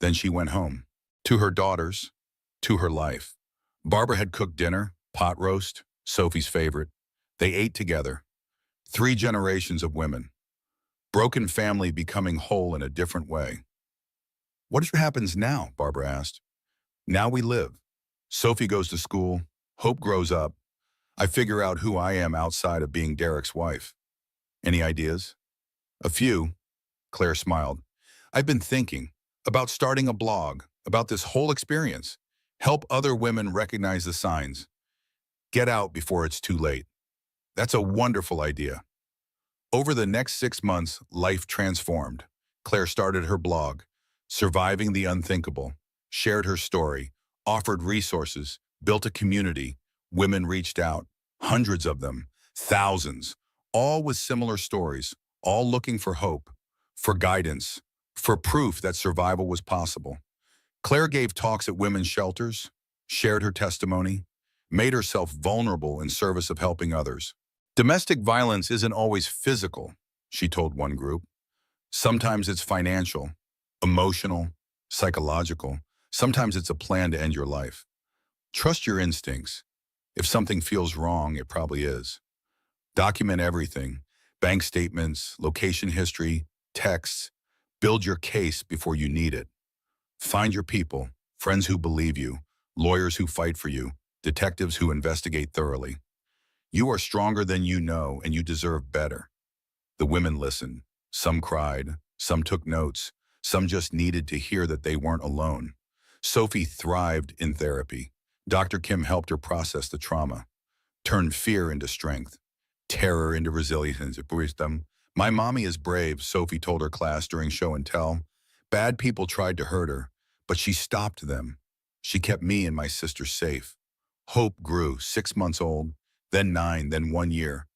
Then she went home, to her daughters, to her life. Barbara had cooked dinner, pot roast, Sophie's favorite. They ate together. 3 generations of women. Broken family becoming whole in a different way. What happens now? Barbara asked. Now we live. Sophie goes to school. Hope grows up. I figure out who I am outside of being Derek's wife. Any ideas? A few. Claire smiled. I've been thinking about starting a blog, about this whole experience. Help other women recognize the signs. Get out before it's too late. That's a wonderful idea. Over the next 6 months, life transformed. Claire started her blog, Surviving the Unthinkable, shared her story, offered resources, built a community. Women reached out, hundreds of them, thousands, all with similar stories, all looking for hope, for guidance, for proof that survival was possible. Claire gave talks at women's shelters, shared her testimony, made herself vulnerable in service of helping others. Domestic violence isn't always physical, she told one group. Sometimes it's financial, emotional, psychological. Sometimes it's a plan to end your life. Trust your instincts. If something feels wrong, it probably is. Document everything, bank statements, location history, texts. Build your case before you need it. Find your people, friends who believe you, lawyers who fight for you, detectives who investigate thoroughly. You are stronger than you know, and you deserve better. The women listened. Some cried, some took notes, some just needed to hear that they weren't alone. Sophie thrived in therapy. Dr. Kim helped her process the trauma, turned fear into strength, terror into resilience. My mommy is brave, Sophie told her class during show and tell. Bad people tried to hurt her, but she stopped them. She kept me and my sister safe. Hope grew, 6 months old, then 9, then 1 year.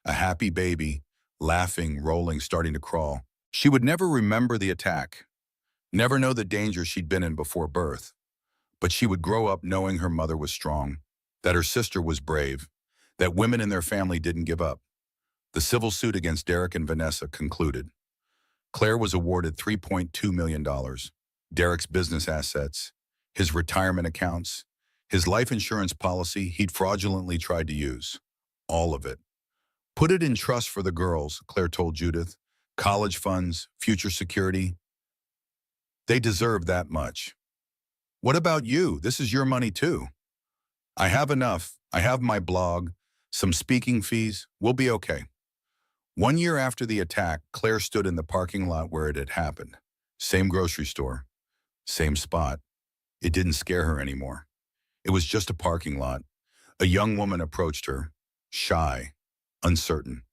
A happy baby, laughing, rolling, starting to crawl. She would never remember the attack, never know the danger she'd been in before birth. But she would grow up knowing her mother was strong, that her sister was brave, that women in their family didn't give up. The civil suit against Derek and Vanessa concluded. Claire was awarded $3.2 million. Derek's business assets, his retirement accounts, his life insurance policy he'd fraudulently tried to use. All of it. Put it in trust for the girls, Claire told Judith. College funds, future security. They deserve that much. What about you? This is your money too. I have enough. I have my blog, some speaking fees. We'll be okay. 1 year after the attack, Claire stood in the parking lot where it had happened. Same grocery store, same spot. It didn't scare her anymore. It was just a parking lot. A young woman approached her, shy, uncertain.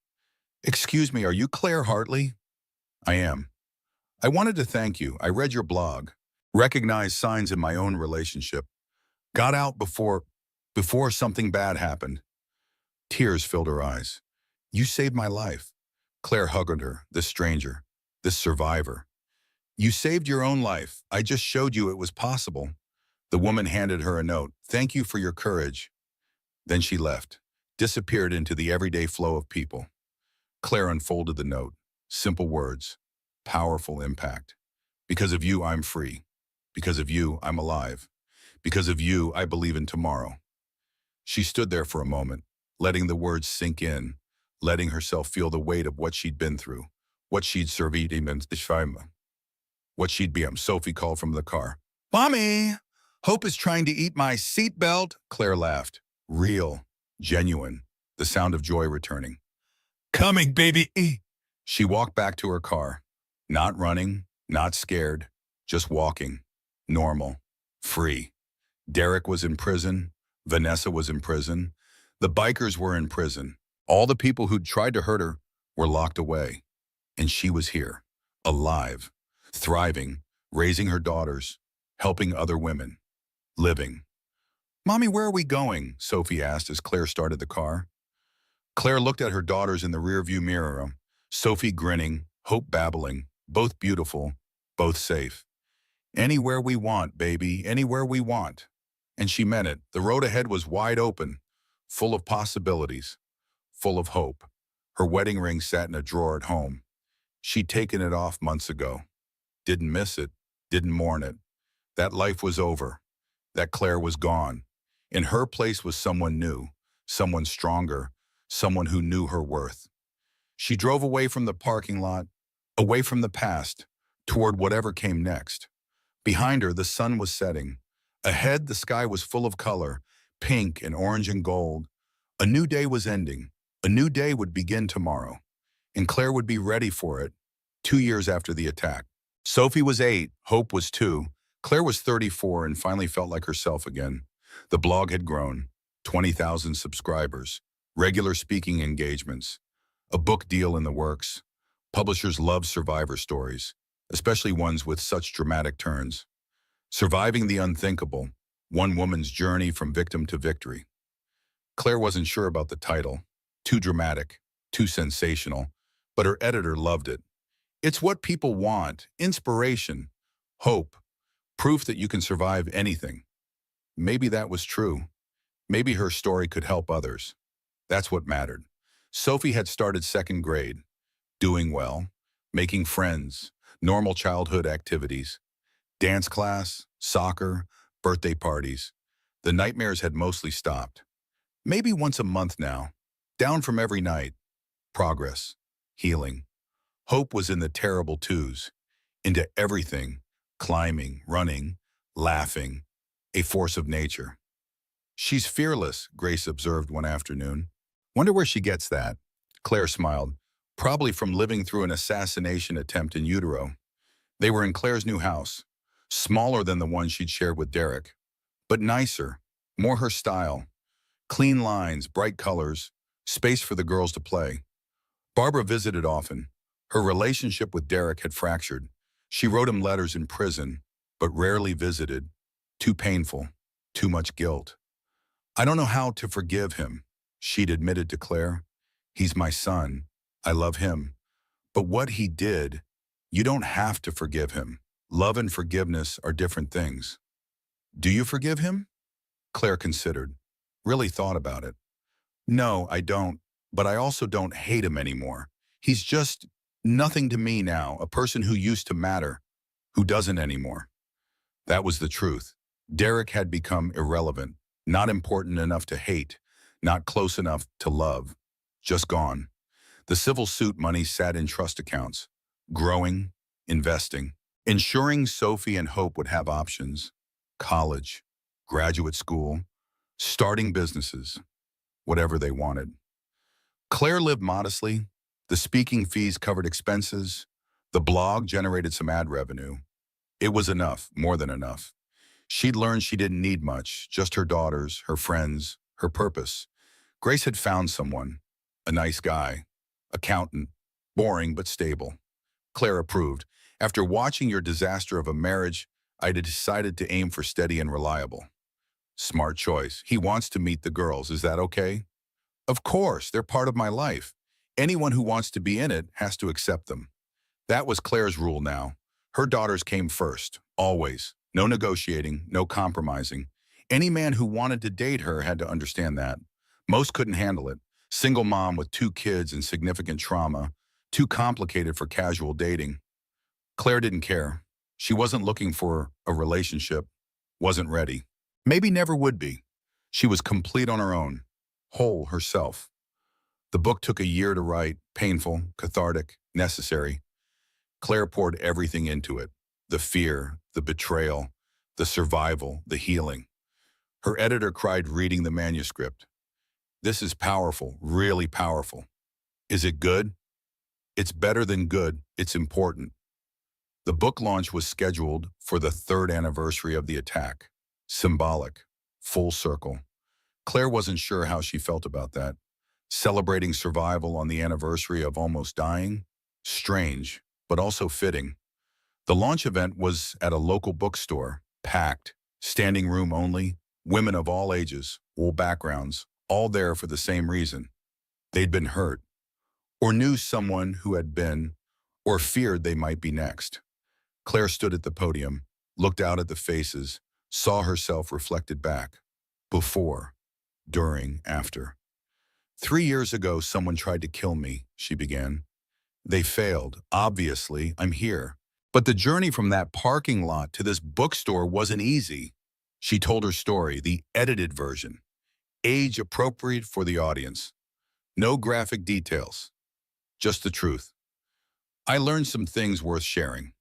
"Excuse me, are you Claire Hartley?" "I am. I wanted to thank you. I read your blog. Recognized signs in my own relationship. Got out before something bad happened." Tears filled her eyes. "You saved my life." Claire hugged her, this stranger, this survivor. "You saved your own life. I just showed you it was possible." The woman handed her a note. "Thank you for your courage." Then she left, disappeared into the everyday flow of people. Claire unfolded the note. Simple words, powerful impact. "Because of you, I'm free. Because of you, I'm alive. Because of you, I believe in tomorrow." She stood there for a moment, letting the words sink in, letting herself feel the weight of what she'd been through, what she'd survived, what she'd be. Sophie called from the car. "Mommy! Hope is trying to eat my seatbelt." Claire laughed. Real, genuine, the sound of joy returning. "Coming, baby." She walked back to her car. Not running, not scared, just walking. Normal, free. Derek was in prison. Vanessa was in prison. The bikers were in prison. All the people who'd tried to hurt her were locked away. And she was here, alive, thriving, raising her daughters, helping other women, living. "Mommy, where are we going?" Sophie asked as Claire started the car. Claire looked at her daughters in the rearview mirror. Sophie grinning, Hope babbling, both beautiful, both safe. "Anywhere we want, baby, anywhere we want." And she meant it. The road ahead was wide open, full of possibilities, full of hope. Her wedding ring sat in a drawer at home. She'd taken it off months ago. Didn't miss it, didn't mourn it. That life was over. That Claire was gone. In her place was someone new, someone stronger, someone who knew her worth. She drove away from the parking lot, away from the past, toward whatever came next. Behind her, the sun was setting. Ahead, the sky was full of color, pink and orange and gold. A new day was ending. A new day would begin tomorrow. And Claire would be ready for it, 2 years after the attack. Sophie was 8, Hope was 2. Claire was 34 and finally felt like herself again. The blog had grown, 20,000 subscribers, regular speaking engagements, a book deal in the works. Publishers love survivor stories, especially ones with such dramatic turns. Surviving the unthinkable, one woman's journey from victim to victory. Claire wasn't sure about the title. Too dramatic, too sensational, but her editor loved it. It's what people want, inspiration, hope, proof that you can survive anything. Maybe that was true. Maybe her story could help others. That's what mattered. Sophie had started second grade, doing well, making friends, normal childhood activities, dance class, soccer, birthday parties. The nightmares had mostly stopped. Maybe once a month now, down from every night. Progress, healing. Hope was in the terrible twos, into everything, climbing, running, laughing, a force of nature. "She's fearless," Grace observed one afternoon. "Wonder where she gets that." Claire smiled. "Probably from living through an assassination attempt in utero." They were in Claire's new house, smaller than the one she'd shared with Derek, but nicer, more her style. Clean lines, bright colors, space for the girls to play. Barbara visited often. Her relationship with Derek had fractured. She wrote him letters in prison, but rarely visited. Too painful, too much guilt. "I don't know how to forgive him," she'd admitted to Claire. "He's my son. I love him. But what he did, you don't have to forgive him. Love and forgiveness are different things." "Do you forgive him?" Claire considered, really thought about it. "No, I don't, but I also don't hate him anymore. He's just nothing to me now, a person who used to matter, who doesn't anymore." That was the truth. Derek had become irrelevant, not important enough to hate, not close enough to love, just gone. The civil suit money sat in trust accounts, growing, investing, ensuring Sophie and Hope would have options, college, graduate school, starting businesses, whatever they wanted. Claire lived modestly, The speaking fees covered expenses. The blog generated some ad revenue. It was enough, more than enough. She'd learned she didn't need much, just her daughters, her friends, her purpose. Grace had found someone, a nice guy, accountant, boring but stable. Claire approved. After watching your disaster of a marriage, I decided to aim for steady and reliable. Smart choice. He wants to meet the girls. Is that okay? Of course, they're part of my life. Anyone who wants to be in it has to accept them. That was Claire's rule now. Her daughters came first, always. No negotiating, no compromising. Any man who wanted to date her had to understand that. Most couldn't handle it. Single mom with 2 kids and significant trauma. Too complicated for casual dating. Claire didn't care. She wasn't looking for a relationship. Wasn't ready. Maybe never would be. She was complete on her own. Whole herself. The book took a year to write. Painful, cathartic, necessary. Claire poured everything into it. The fear, the betrayal, the survival, the healing. Her editor cried reading the manuscript. This is powerful, really powerful. Is it good? It's better than good. It's important. The book launch was scheduled for the 3rd anniversary of the attack. Symbolic. Full circle. Claire wasn't sure how she felt about that. Celebrating survival on the anniversary of almost dying? Strange, but also fitting. The launch event was at a local bookstore, packed, standing room only, women of all ages, all backgrounds, all there for the same reason. They'd been hurt, or knew someone who had been, or feared they might be next. Claire stood at the podium, looked out at the faces, saw herself reflected back. Before, during, after. 3 years ago, someone tried to kill me, she began. They failed. Obviously, I'm here. But the journey from that parking lot to this bookstore wasn't easy. She told her story, the edited version. Age appropriate for the audience. No graphic details. Just the truth. I learned some things worth sharing.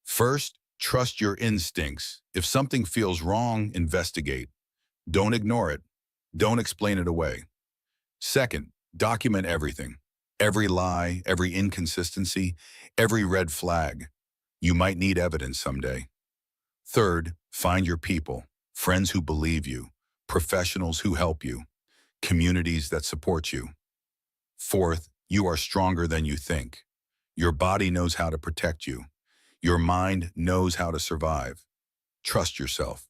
First, trust your instincts. If something feels wrong, investigate. Don't ignore it. Don't explain it away. Second, document everything. Every lie, every inconsistency, every red flag. You might need evidence someday. Third, find your people, friends who believe you, professionals who help you, communities that support you. Fourth, you are stronger than you think. Your body knows how to protect you. Your mind knows how to survive. Trust yourself.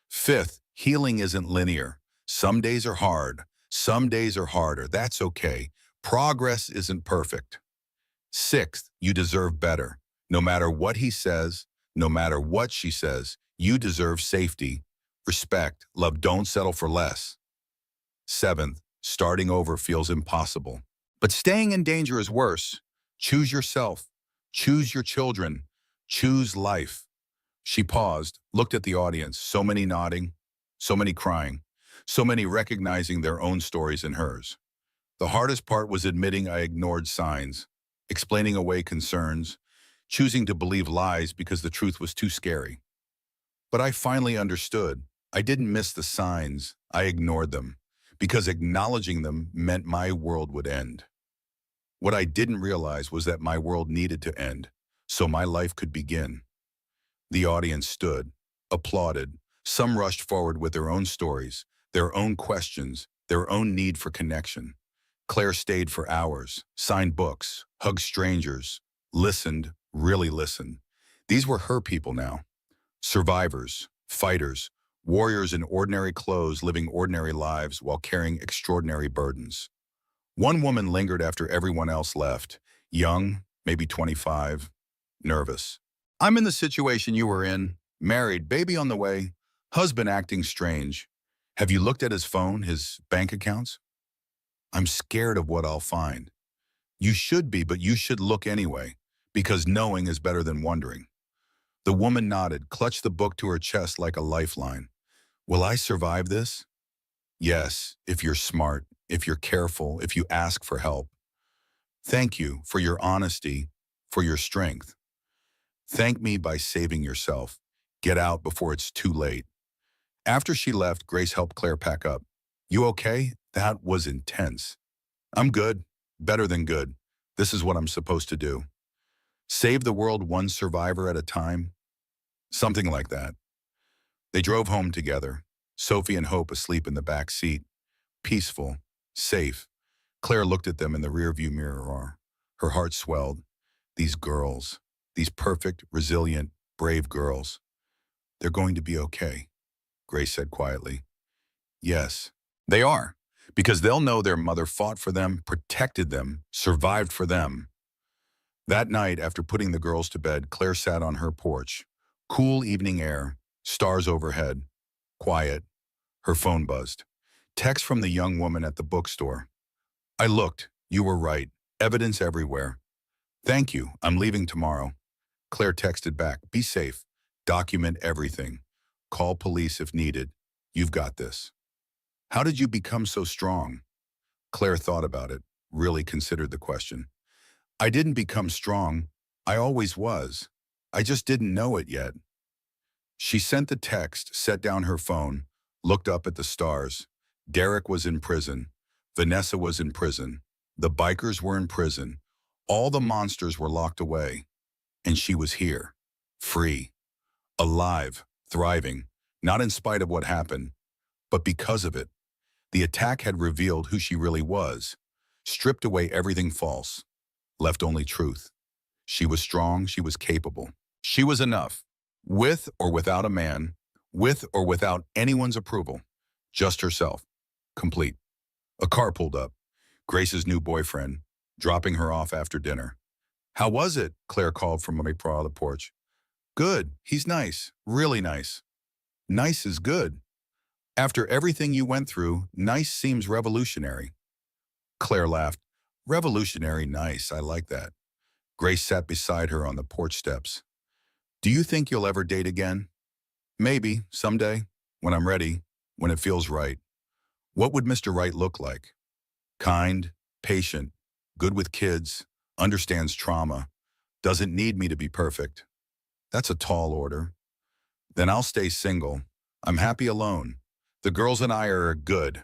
Fifth, healing isn't linear. Some days are hard. Some days are harder. That's okay. Progress isn't perfect. Sixth, you deserve better. No matter what he says, no matter what she says, you deserve safety, respect, love. Don't settle for less. Seventh, starting over feels impossible. But staying in danger is worse. Choose yourself. Choose your children. Choose life. She paused, looked at the audience, so many nodding, so many crying, so many recognizing their own stories in hers. The hardest part was admitting I ignored signs, explaining away concerns, choosing to believe lies because the truth was too scary. But I finally understood. I didn't miss the signs, I ignored them, because acknowledging them meant my world would end. What I didn't realize was that my world needed to end, so my life could begin. The audience stood, applauded. Some rushed forward with their own stories, their own questions, their own need for connection. Claire stayed for hours, signed books, hugged strangers, listened, really listened. These were her people now. Survivors, fighters, warriors in ordinary clothes living ordinary lives while carrying extraordinary burdens. One woman lingered after everyone else left, young, maybe 25, nervous. I'm in the situation you were in, married, baby on the way, husband acting strange. Have you looked at his phone, his bank accounts? I'm scared of what I'll find. You should be, but you should look anyway, because knowing is better than wondering. The woman nodded, clutched the book to her chest like a lifeline. Will I survive this? Yes, if you're smart, if you're careful, if you ask for help. Thank you for your honesty, for your strength. Thank me by saving yourself. Get out before it's too late. After she left, Grace helped Claire pack up. You okay? That was intense. I'm good. Better than good. This is what I'm supposed to do. Save the world one survivor at a time? Something like that. They drove home together, Sophie and Hope asleep in the back seat, peaceful, safe. Claire looked at them in the rearview mirror. Her heart swelled. These girls, these perfect, resilient, brave girls. They're going to be okay, Grace said quietly. Yes, they are, because they'll know their mother fought for them, protected them, survived for them. That night, after putting the girls to bed, Claire sat on her porch. Cool evening air, stars overhead, quiet. Her phone buzzed. Text from the young woman at the bookstore. I looked. You were right. Evidence everywhere. Thank you. I'm leaving tomorrow. Claire texted back. Be safe. Document everything. Call police if needed. You've got this. How did you become so strong? Claire thought about it, really considered the question. I didn't become strong. I always was. I just didn't know it yet. She sent the text, set down her phone, looked up at the stars. Derek was in prison. Vanessa was in prison. The bikers were in prison. All the monsters were locked away. And she was here, free, alive, thriving, not in spite of what happened, but because of it. The attack had revealed who she really was, stripped away everything false, left only truth. She was strong, she was capable. She was enough, with or without a man, with or without anyone's approval, just herself, complete. A car pulled up, Grace's new boyfriend, dropping her off after dinner. How was it? Claire called from the porch. Good, he's nice, really nice. Nice is good. After everything you went through, nice seems revolutionary. Claire laughed. Revolutionary nice, I like that. Grace sat beside her on the porch steps. Do you think you'll ever date again? Maybe, someday, when I'm ready, when it feels right. What would Mr. Right look like? Kind, patient, good with kids, understands trauma, doesn't need me to be perfect. That's a tall order. Then I'll stay single. I'm happy alone. The girls and I are good,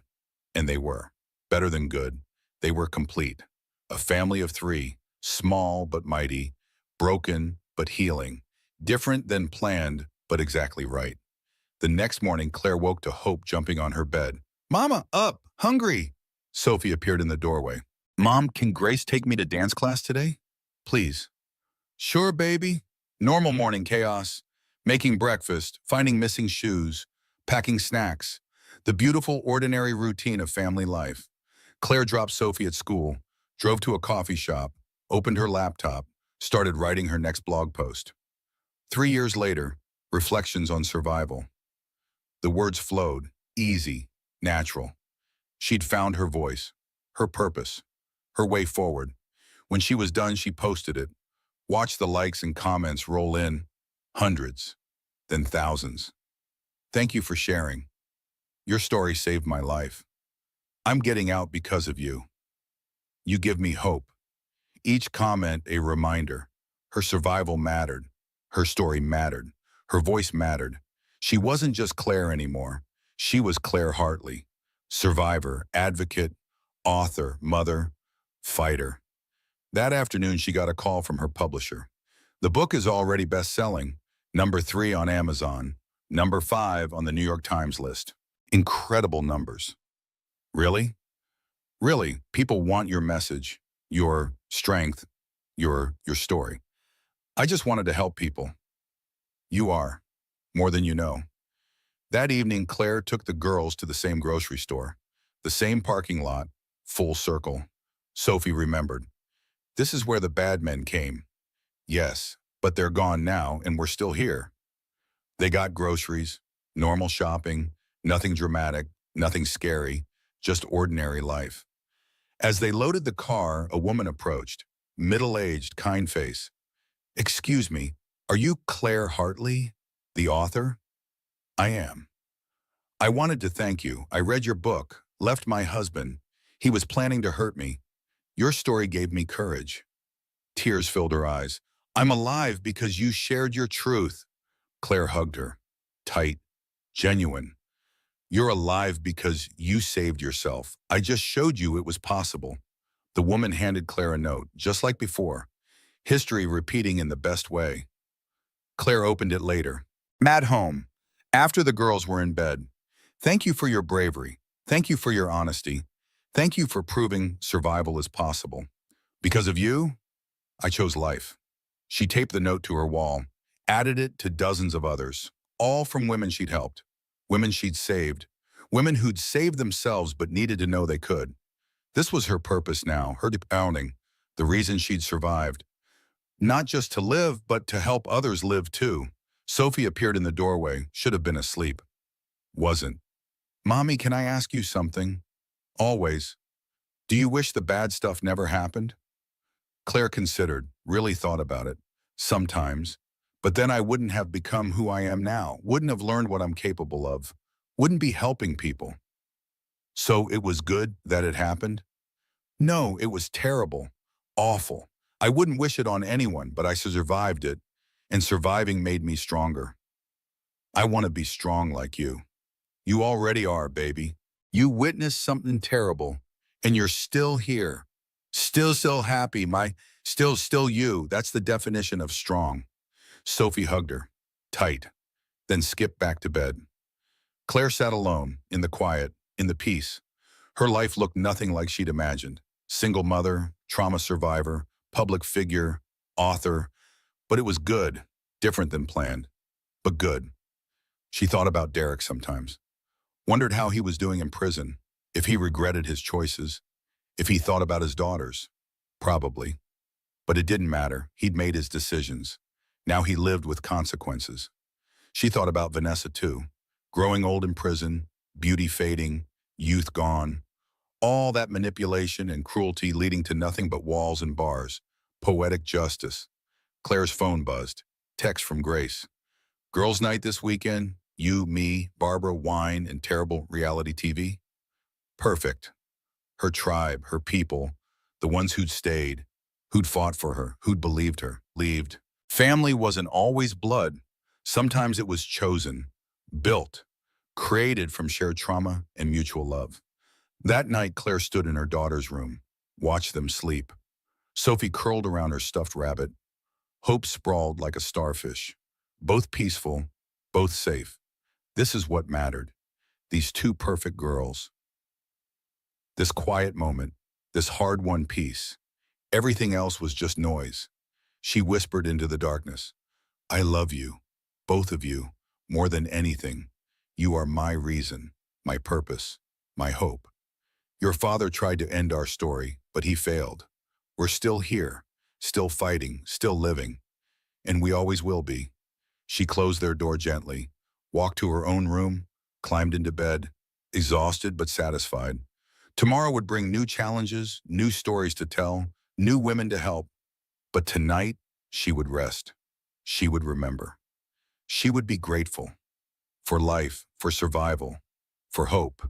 and they were. Better than good. They were complete. A family of three, small but mighty, broken but healing, different than planned but exactly right. The next morning, Claire woke to Hope jumping on her bed. Mama, up, hungry. Sophie appeared in the doorway. Mom, can Grace take me to dance class today? Please. Sure, baby. Normal morning chaos. Making breakfast, finding missing shoes, packing snacks. The beautiful, ordinary routine of family life. Claire dropped Sophie at school, drove to a coffee shop, opened her laptop, started writing her next blog post. 3 years later, reflections on survival. The words flowed, easy, natural. She'd found her voice, her purpose, her way forward. When she was done, she posted it. Watched the likes and comments roll in, hundreds, then thousands. Thank you for sharing. Your story saved my life. I'm getting out because of you. You give me hope. Each comment a reminder. Her survival mattered. Her story mattered. Her voice mattered. She wasn't just Claire anymore. She was Claire Hartley. Survivor, advocate, author, mother, fighter. That afternoon, she got a call from her publisher. The book is already best-selling, #3 on Amazon, #5 on the New York Times list. Incredible numbers. Really? Really, people want your message, your strength, your story. I just wanted to help people. You are, more than you know. That evening, Claire took the girls to the same grocery store, the same parking lot, full circle. Sophie remembered. This is where the bad men came. Yes, but they're gone now and we're still here. They got groceries, normal shopping, nothing dramatic, nothing scary, just ordinary life. As they loaded the car, a woman approached, middle-aged, kind face. Excuse me, are you Claire Hartley, the author? I am. I wanted to thank you. I read your book, left my husband. He was planning to hurt me. Your story gave me courage. Tears filled her eyes. I'm alive because you shared your truth. Claire hugged her. Tight, genuine. You're alive because you saved yourself. I just showed you it was possible. The woman handed Claire a note, just like before, history repeating in the best way. Claire opened it later. At home, after the girls were in bed. Thank you for your bravery. Thank you for your honesty. Thank you for proving survival is possible. Because of you, I chose life. She taped the note to her wall, added it to dozens of others, all from women she'd helped, women she'd saved, women who'd saved themselves but needed to know they could. This was her purpose now, her pounding, the reason she'd survived. Not just to live, but to help others live too. Sophie appeared in the doorway, should have been asleep. Wasn't. Mommy, can I ask you something? Always. Do you wish the bad stuff never happened? Claire considered, really thought about it. Sometimes. But then I wouldn't have become who I am now, wouldn't have learned what I'm capable of, wouldn't be helping people. So it was good that it happened? No, it was terrible, awful. I wouldn't wish it on anyone, but I survived it, and surviving made me stronger. I want to be strong like you. You already are, baby. You witnessed something terrible, and you're still here. Still happy, still you. That's the definition of strong. Sophie hugged her, tight, then skipped back to bed. Claire sat alone, in the quiet, in the peace. Her life looked nothing like she'd imagined. Single mother, trauma survivor, public figure, author. But it was good, different than planned, but good. She thought about Derek sometimes. Wondered how he was doing in prison, if he regretted his choices, if he thought about his daughters. Probably. But it didn't matter. He'd made his decisions. Now he lived with consequences. She thought about Vanessa too. Growing old in prison, beauty fading, youth gone. All that manipulation and cruelty leading to nothing but walls and bars. Poetic justice. Claire's phone buzzed. Text from Grace. Girls' night this weekend. You, me, Barbara, wine, and terrible reality TV. Perfect. Her tribe, her people, the ones who'd stayed, who'd fought for her, who'd believed her, believed. Family wasn't always blood. Sometimes it was chosen, built, created from shared trauma and mutual love. That night, Claire stood in her daughter's room, watched them sleep. Sophie curled around her stuffed rabbit. Hope sprawled like a starfish. Both peaceful, both safe. This is what mattered. These two perfect girls. This quiet moment, this hard-won peace. Everything else was just noise. She whispered into the darkness, I love you, both of you, more than anything. You are my reason, my purpose, my hope. Your father tried to end our story, but he failed. We're still here, still fighting, still living, and we always will be. She closed their door gently, walked to her own room, climbed into bed, exhausted but satisfied. Tomorrow would bring new challenges, new stories to tell, new women to help. But tonight, she would rest. She would remember. She would be grateful. For life, for survival, for hope.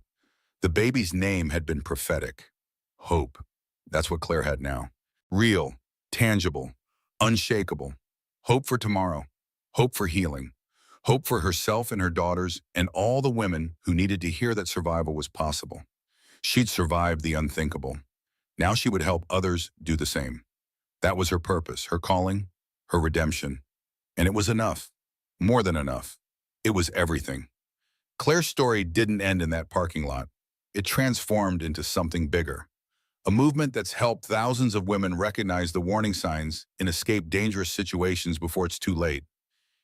The baby's name had been prophetic. Hope. That's what Claire had now. Real, tangible, unshakable. Hope for tomorrow. Hope for healing. Hope for herself and her daughters and all the women who needed to hear that survival was possible. She'd survived the unthinkable. Now she would help others do the same. That was her purpose, her calling, her redemption. And it was enough. More than enough. It was everything. Claire's story didn't end in that parking lot. It transformed into something bigger. A movement that's helped thousands of women recognize the warning signs and escape dangerous situations before it's too late.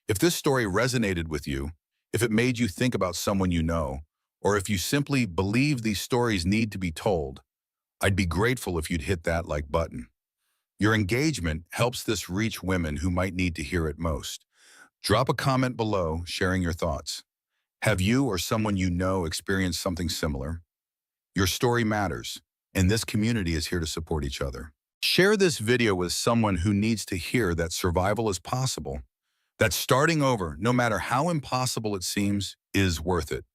If this story resonated with you, if it made you think about someone you know, or if you simply believe these stories need to be told, I'd be grateful if you'd hit that like button. Your engagement helps this reach women who might need to hear it most. Drop a comment below sharing your thoughts. Have you or someone you know experienced something similar? Your story matters, and this community is here to support each other. Share this video with someone who needs to hear that survival is possible, that starting over, no matter how impossible it seems, is worth it.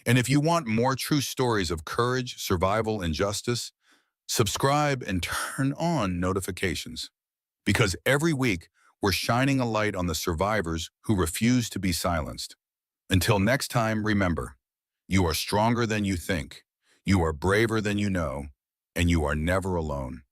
And if you want more true stories of courage, survival, and justice, subscribe and turn on notifications. Because every week, we're shining a light on the survivors who refuse to be silenced. Until next time, remember, you are stronger than you think, you are braver than you know, and you are never alone.